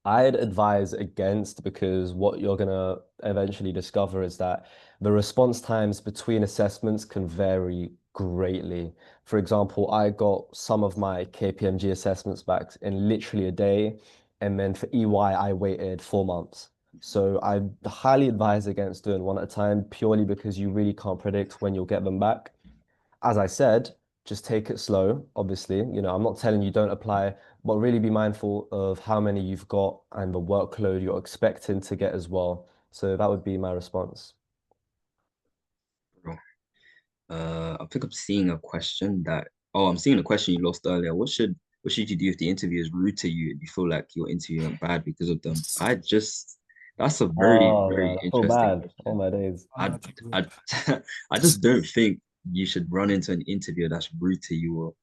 I'd advise against because what you're gonna eventually discover is that the response times between assessments can vary greatly. For example, I got some of my KPMG assessments back in literally a day, and then for EY, I waited 4 months. So I highly advise against doing one at a time purely because you really can't predict when you'll get them back. As I said, just take it slow, obviously. I'm not telling you don't apply, but really be mindful of how many you've got and the workload you're expecting to get as well. So that would be my response. I think I'm seeing a question that, oh, I'm seeing a question you lost earlier. What should you do if the interview is rude to you and you feel like your interview went bad because of them? That's a very, Oh very man, I feel interesting bad. All question. my days. I, I, I just don't think you should run into an interview that's rude to you, or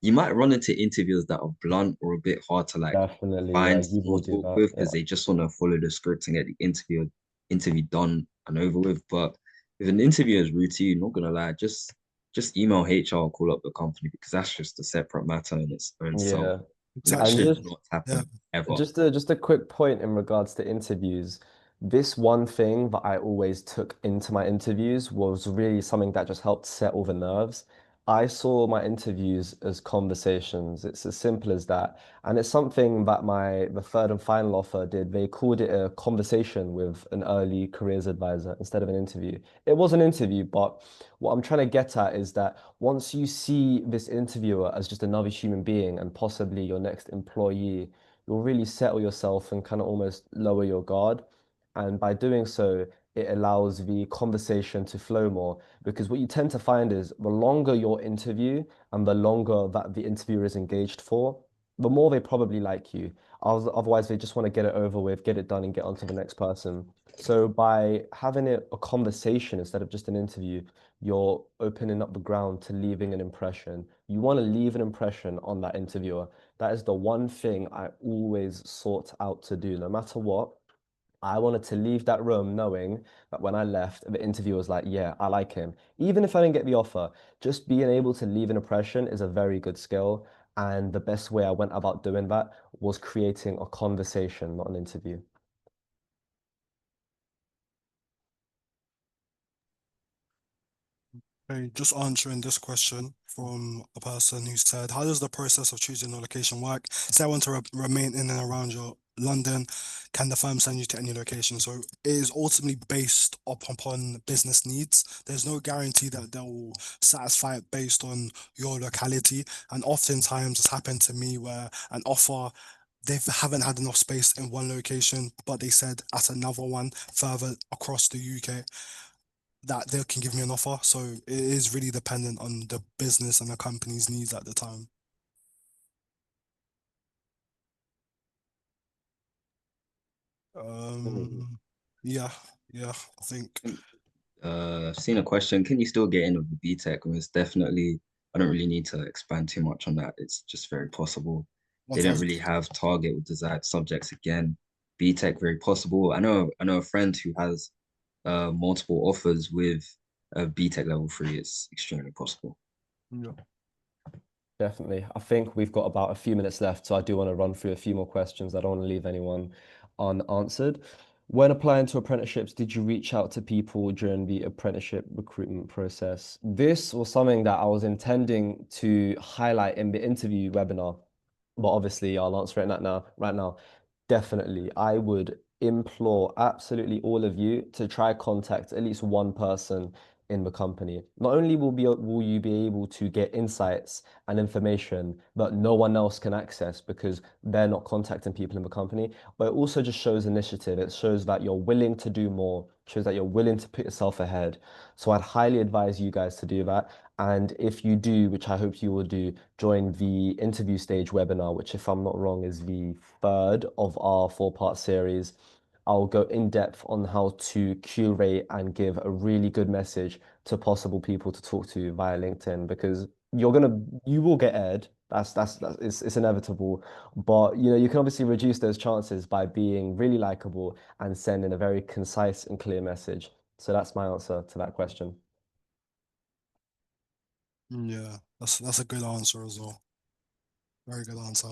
you might run into interviewers that are blunt or a bit hard to like Definitely, yeah, find you will small do talk that. with Yeah. because they just want to follow the script and get the interview done and over with. But if an interview is rude to you, not gonna lie, just email HR or call up the company because that's just a separate matter in its own self. Yeah. That And Exactly. should just not Yeah. happen ever. just a quick point in regards to interviews. This one thing that I always took into my interviews was really something that just helped settle the nerves. I saw my interviews as conversations. It's as simple as that. And it's something that the third and final offer did. They called it a conversation with an early careers advisor instead of an interview. It was an interview, but what I'm trying to get at is that once you see this interviewer as just another human being and possibly your next employee, you'll really settle yourself and kind of almost lower your guard. And by doing so, it allows the conversation to flow more. Because what you tend to find is the longer your interview and the longer that the interviewer is engaged for, the more they probably like you. Otherwise, they just want to get it over with, get it done, and get on to the next person. So by having it a conversation instead of just an interview, you're opening up the ground to leaving an impression. You want to leave an impression on that interviewer. That is the one thing I always sought out to do, no matter what. I wanted to leave that room knowing that when I left, the interviewer was like, yeah, I like him. Even if I didn't get the offer, just being able to leave an impression is a very good skill. And the best way I went about doing that was creating a conversation, not an interview. Okay, just answering this question from a person who said, how does the process of choosing a location work? Say I want to remain in and around your London, can the firm send you to any location? So it is ultimately based upon business needs. There's no guarantee that they will satisfy it based on your locality. And oftentimes it's happened to me where an offer they haven't had enough space in one location, but they said at another one further across the UK that they can give me an offer. So it is really dependent on the business and the company's needs at the time. Oh, Yeah, yeah, I think I've seen a question. Can you still get in with the BTEC? Well, it's definitely, I don't really need to expand too much on that. It's just very possible. They don't 1000. really have target or desired subjects again. BTEC very possible. I know a friend who has multiple offers with a BTEC level 3. It's extremely possible. Yeah. Definitely. I think we've got about a few minutes left, so I do want to run through a few more questions. I don't want to leave anyone unanswered. When applying to apprenticeships, did you reach out to people during the apprenticeship recruitment process? This was something that I was intending to highlight in the interview webinar, but obviously I'll answer it right now. Definitely, I would implore absolutely all of you to try contact at least one person in the company. Not only will you be able to get insights and information that no one else can access because they're not contacting people in the company, but it also just shows initiative. It shows that you're willing to do more, shows that you're willing to put yourself ahead. So I'd highly advise you guys to do that. And if you do, which I hope you will do, join the interview stage webinar, which, if I'm not wrong, is the third of our four-part series. I'll go in depth on how to curate and give a really good message to possible people to talk to via LinkedIn because you will get aired. It's inevitable. But you can obviously reduce those chances by being really likable and sending a very concise and clear message. So that's my answer to that question. Yeah, that's a good answer as well. Very good answer.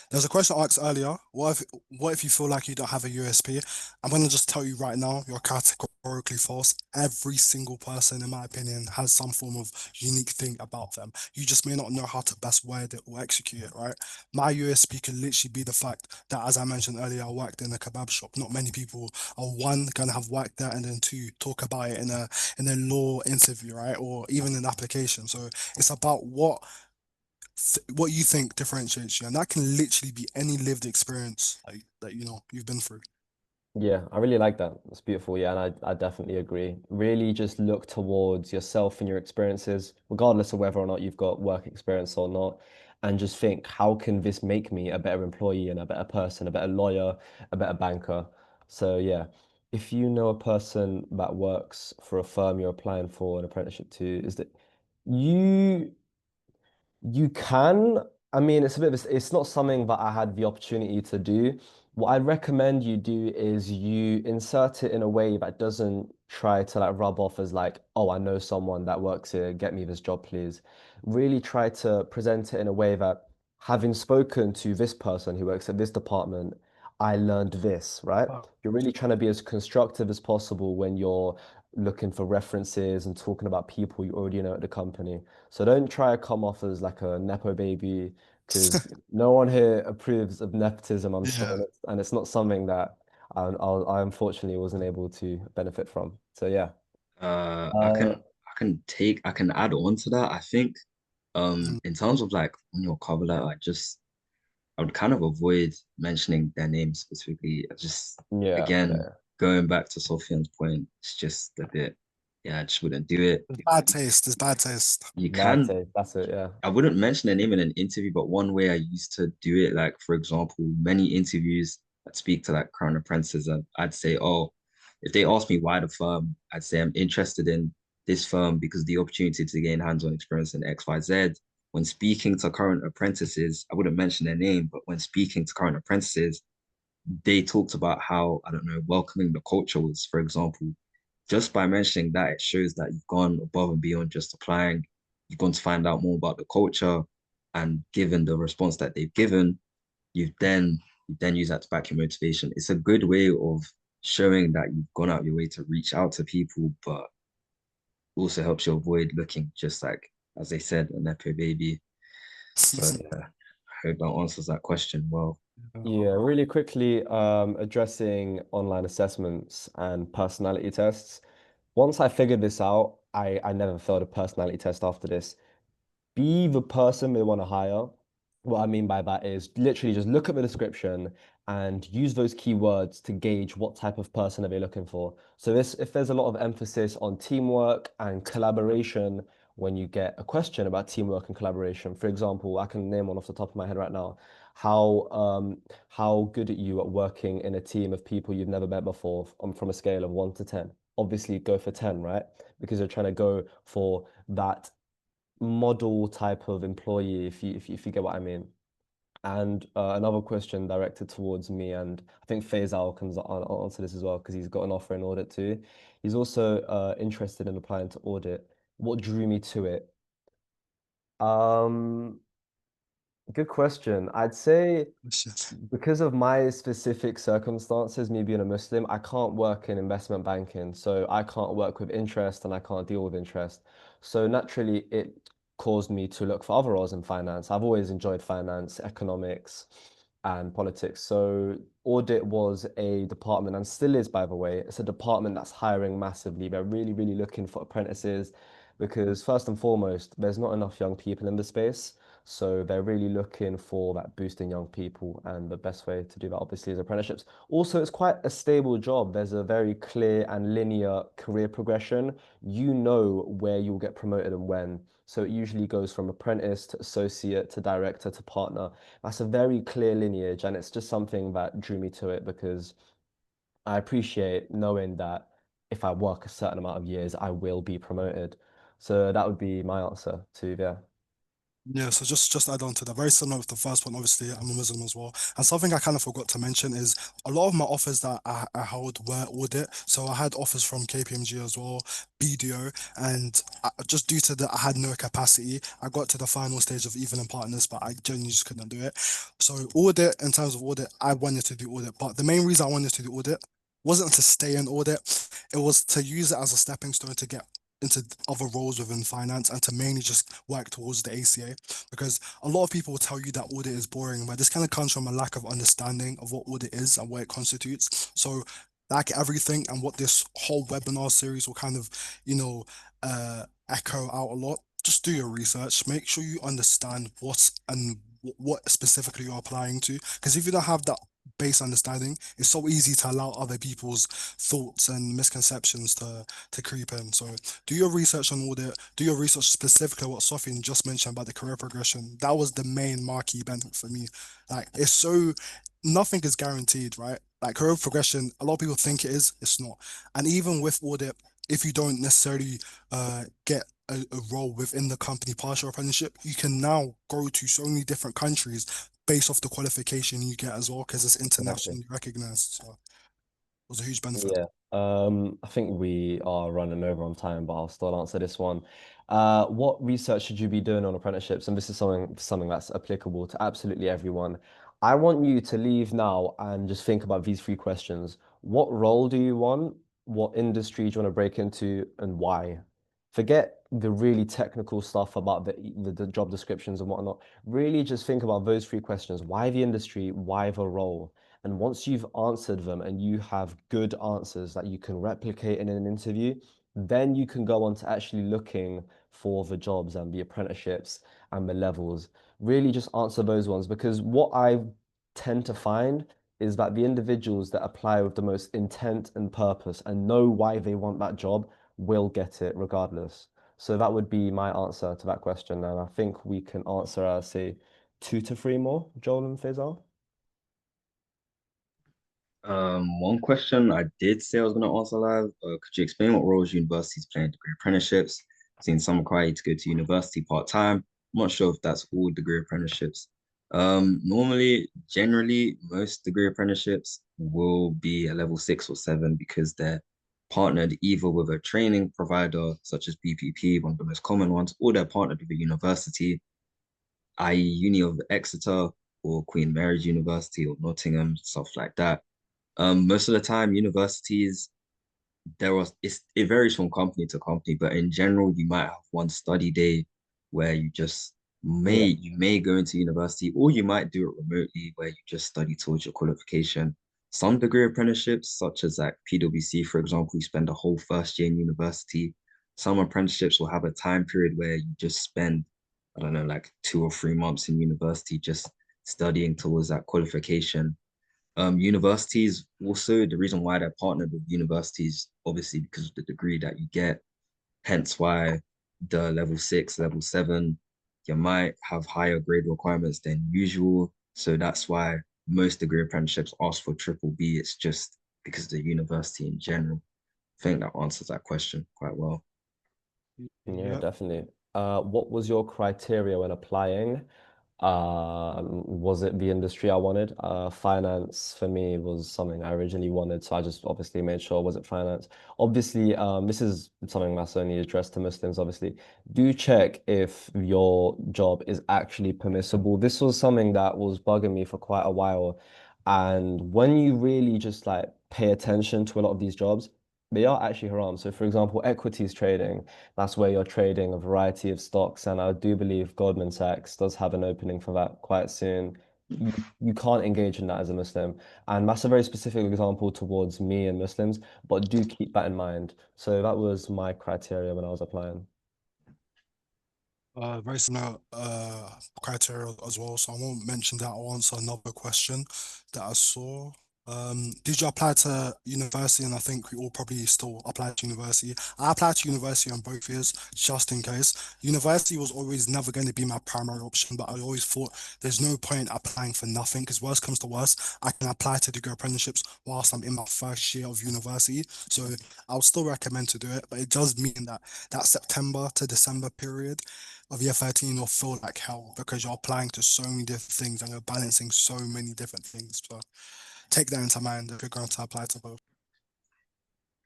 There's a question I asked earlier. What if you feel like you don't have a USP? I'm gonna just tell you right now, you're categorically false. Every single person, in my opinion, has some form of unique thing about them. You just may not know how to best word it or execute it, right? My USP can literally be the fact that, as I mentioned earlier, I worked in a kebab shop. Not many people are, one, gonna have worked there, and then two, talk about it in a law interview, right? Or even an application. So it's about what you think differentiates you, and that can literally be any lived experience that you've been through. Yeah, I really like that. It's beautiful. Yeah, and I definitely agree. Really just look towards yourself and your experiences, regardless of whether or not you've got work experience or not, and just think, how can this make me a better employee and a better person, a better lawyer, a better banker? So yeah, if you know a person that works for a firm you're applying for an apprenticeship to, is that you you can. I mean, it's not something that I had the opportunity to do. What I recommend you do is you insert it in a way that doesn't try to like rub off as like, oh, I know someone that works here, get me this job, please. Really try to present it in a way that having spoken to this person who works at this department, I learned this, right? Oh. You're really trying to be as constructive as possible when you're looking for references and talking about people you already know at the company. So don't try to come off as like a nepo baby because no one here approves of nepotism, I'm sure, Yeah. and it's not something that I unfortunately wasn't able to benefit from. So yeah. Uh, I can add on to that. I think Mhm. in terms of like on your cover letter, I would kind of avoid mentioning their name specifically. yeah, Again, yeah. going back to Sofian's point, it's just a bit, yeah, I just wouldn't do it. It's bad taste. It's bad taste. You Bad can, taste. That's it. Yeah. I wouldn't mention their name in an interview, but one way I used to do it, like for example, many interviews I'd speak to like current apprentices, and I'd say, oh, if they ask me why the firm, I'd say I'm interested in this firm because the opportunity to gain hands-on experience in XYZ. When speaking to current apprentices, I wouldn't mention their name, but when speaking to current apprentices, they talked about how, I don't know, welcoming the culture was, for example. Just by mentioning that, it shows that you've gone above and beyond just applying. You've gone to find out more about the culture, and given the response that they've given, you then use that to back your motivation. It's a good way of showing that you've gone out your way to reach out to people, but also helps you avoid looking just like, as they said, a nepo baby. So yeah, I hope that answers that question well. Yeah, really quickly, addressing online assessments and personality tests. Once I figured this out, I never failed a personality test after this. Be the person they want to hire. What I mean by that is literally just look at the description and use those keywords to gauge what type of person are they looking for. So if there's a lot of emphasis on teamwork and collaboration, when you get a question about teamwork and collaboration, for example, I can name one off the top of my head right now. How good are you at working in a team of people you've never met before from a scale of 1 to 10? Obviously, go for 10, right? Because you're trying to go for that model type of employee, if you get what I mean. And another question directed towards me, and I think Faysal can answer this as well because he's got an offer in audit too. He's also interested in applying to audit. What drew me to it? Um, Good question. I'd say Shit. because of my specific circumstances, me being a Muslim, I can't work in investment banking. So I can't work with interest and I can't deal with interest. So naturally, it caused me to look for other roles in finance. I've always enjoyed finance, economics, and politics. So audit was a department and still is, by the way. It's a department that's hiring massively. They're really, really looking for apprentices because first and foremost, there's not enough young people in the space. So they're really looking for that boost in young people, and the best way to do that obviously is apprenticeships. Also, it's quite a stable job. There's a very clear and linear career progression. You know where you'll get promoted and when. So it usually goes from apprentice to associate to director to partner. That's a very clear lineage, and it's just something that drew me to it because I appreciate knowing that if I work a certain amount of years, I will be promoted. So that would be my answer to yeah. Yeah, so just add on to that, very similar with the first one. Obviously, I'm a Muslim as well, and something I kind of forgot to mention is a lot of my offers that I held were audit. So I had offers from KPMG as well, BDO, and just due to that, I had no capacity. I got to the final stage of even and partners, but I genuinely just couldn't do it. So audit, in terms of audit, I wanted to do audit, but the main reason I wanted to do audit wasn't to stay in audit; it was to use it as a stepping stone to get into other roles within finance and to mainly just work towards the ACA, because a lot of people will tell you that audit is boring, but this kind of comes from a lack of understanding of what audit is and what it constitutes. So like everything, and what this whole webinar series will kind of, you know, echo out a lot, just do your research, make sure you understand what specifically you're applying to, because if you don't have that base understanding, it's so easy to allow other people's thoughts and misconceptions to creep in. So do your research on audit, do your research specifically what Sofien just mentioned about the career progression. That was the main marquee benefit for me. Like it's so nothing is guaranteed, right? Like career progression, a lot of people think it is, it's not. And even with audit, if you don't necessarily get a role within the company past your apprenticeship, you can now go to so many different countries based off the qualification you get as well, because it's Exactly. internationally recognized. So it was a huge benefit. Yeah. I think we are running over on time, but I'll still answer this one. What research should you be doing on apprenticeships? And this is something that's applicable to absolutely everyone. I want you to leave now and just think about these three questions. What role do you want? What industry do you want to break into, and why? Forget the really technical stuff about the job descriptions and whatnot. Really just think about those three questions. Why the industry? Why the role? And once you've answered them and you have good answers that you can replicate in an interview, then you can go on to actually looking for the jobs and the apprenticeships and the levels. Really just answer those ones, because what I tend to find is that the individuals that apply with the most intent and purpose and know why they want that job will get it regardless. So that would be my answer to that question. And I think we can answer, say, two to three more, Joel and Faisal. One question I did say I was going to answer live. Could you explain what roles universities play in degree apprenticeships? Seen some require you to go to university part-time. I'm not sure if that's all degree apprenticeships. Normally, generally, most degree apprenticeships will be a level 6 or 7 because they're partnered either with a training provider such as BPP, one of the most common ones, or they're partnered with a university, i.e. Uni of Exeter or Queen Mary's University or Nottingham, stuff like that. Most of the time, universities, it varies from company to company, but in general, you might have one study day where Yeah. you may go into university, or you might do it remotely where you just study towards your qualification. Some degree apprenticeships, such as like PwC, for example, you spend a whole first year in university. Some apprenticeships will have a time period where you just spend, I don't know, like 2 or 3 months in university just studying towards that qualification. Universities also, the reason why they're partnered with universities, obviously because of the degree that you get, hence why the level 6, level 7, you might have higher grade requirements than usual. So that's why most degree apprenticeships ask for triple B. It's just because of the university in general. I think that answers that question quite well. Yeah, Yep. definitely. What was your criteria when applying? Was it the industry I wanted? Finance for me was something I originally wanted, so I just obviously made sure was it finance. Obviously, this is something that's only addressed to Muslims, obviously. Do check if your job is actually permissible. This was something that was bugging me for quite a while. And when you really just like pay attention to a lot of these jobs, they are actually haram. So, for example, equities trading, that's where you're trading a variety of stocks. And I do believe Goldman Sachs does have an opening for that quite soon. You can't engage in that as a Muslim. And that's a very specific example towards me and Muslims, but do keep that in mind. So that was my criteria when I was applying. Very similar criteria as well, so I won't mention that. I'll answer another question that I saw. Did you apply to university? And I think we all probably still apply to university. I applied to university on both years, just in case. University was always never going to be my primary option, but I always thought there's no point applying for nothing, because worst comes to worst, I can apply to degree apprenticeships whilst I'm in my first year of university. So I'll still recommend to do it, but it does mean that that September to December period of year 13 will feel like hell, because you're applying to so many different things and you're balancing so many different things. So take that into mind if you're going to apply to both.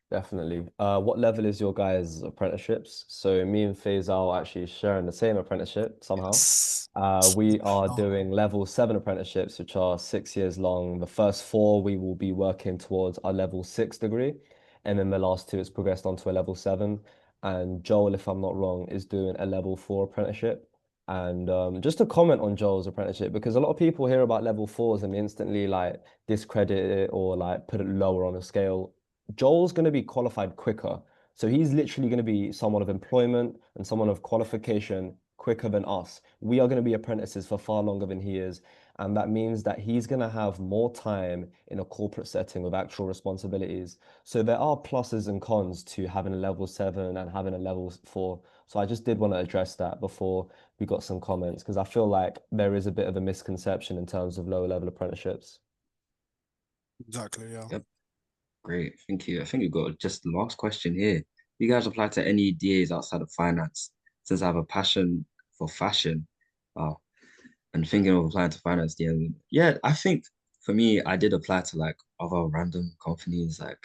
Definitely. What level is your guys' apprenticeships? So me and Faysal actually sharing the same apprenticeship somehow. Yes. We are Oh, doing level 7 apprenticeships, which are 6 years long. The first four we will be working towards our level 6 degree, and then the last two it's progressed onto a level 7. And Joel, if I'm not wrong, is doing a level 4 apprenticeship. And just to comment on Joel's apprenticeship, because a lot of people hear about level 4s and instantly like discredit it or like put it lower on a scale. Joel's going to be qualified quicker. So he's literally going to be someone of employment and someone of qualification quicker than us. We are going to be apprentices for far longer than he is. And that means that he's going to have more time in a corporate setting with actual responsibilities. So there are pluses and cons to having a level 7 and having a level 4. So I just did want to address that before we got some comments, because I feel like there is a bit of a misconception in terms of lower level apprenticeships. exactly. Yeah. Yep, great. Thank you. I think you've got just the last question here. You guys apply to any DAs outside of finance? Since I have a passion for fashion, wow, and thinking of applying to finance, yeah, I think for me, I did apply to like other random companies. Like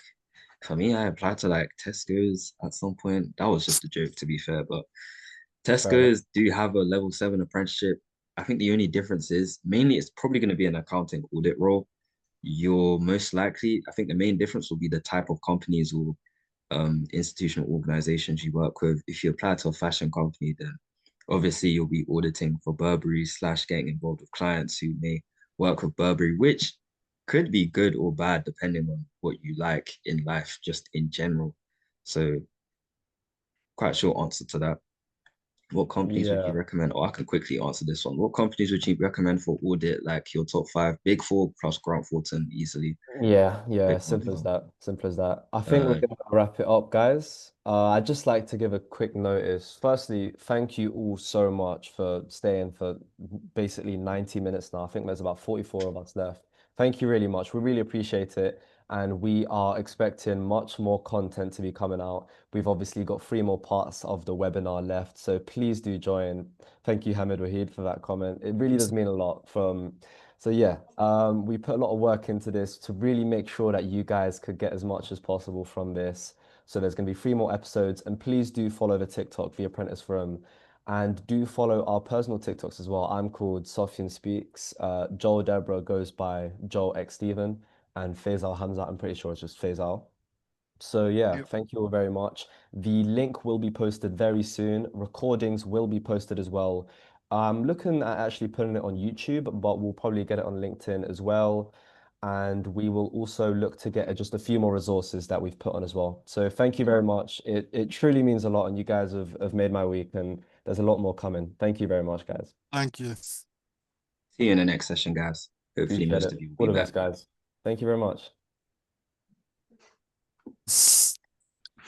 for me, I applied to like Tesco's at some point. That was just a joke, to be fair, but Fair enough. Tesco's do have a level 7 apprenticeship. I think the only difference is mainly it's probably going to be an accounting audit role. You're most likely, I think the main difference will be the type of companies or institutional organizations you work with. If you apply to a fashion company, then obviously you'll be auditing for Burberry slash getting involved with clients who may work with Burberry, which could be good or bad depending on what you like in life, just in general. So quite short answer to that. What companies would you Yeah. recommend? Or I can quickly answer this one. What companies would you recommend for audit, like your top five, Big Four plus Grant Thornton easily? Yeah, Quick ones simple as as well. that. Simple as that. I think we're Uh, gonna wrap it up, guys. I'd just like to give a quick notice. Firstly, thank you all so much for staying for basically 90 minutes now. I think there's about 44 of us left. Thank you really much. We really appreciate it. And we are expecting much more content to be coming out. We've obviously got 3 more parts of the webinar left, so please do join. Thank you, Hamid Wahid, for that comment. It really does mean a lot from so yeah, we put a lot of work into this to really make sure that you guys could get as much as possible from this. So there's going to be 3 more episodes, and please do follow the TikTok, The Apprentice Forum, and do follow our personal TikToks as well. I'm called Sofien Speaks. Joel Debrah goes by joelxstephens, and Faysal Hamzat, I'm pretty sure it's just Faysal. So yeah, Yep. thank you all very much. The link will be posted very soon. Recordings will be posted as well. I'm looking at actually putting it on YouTube, but we'll probably get it on LinkedIn as well. And we will also look to get just a few more resources that we've put on as well. So thank you very much. It truly means a lot, and you guys have made my week, and there's a lot more coming. Thank you very much, guys. Thank you. See you in the next session, guys. Hopefully, Appreciate most it. of you will All be the best, back. guys. Thank you very much.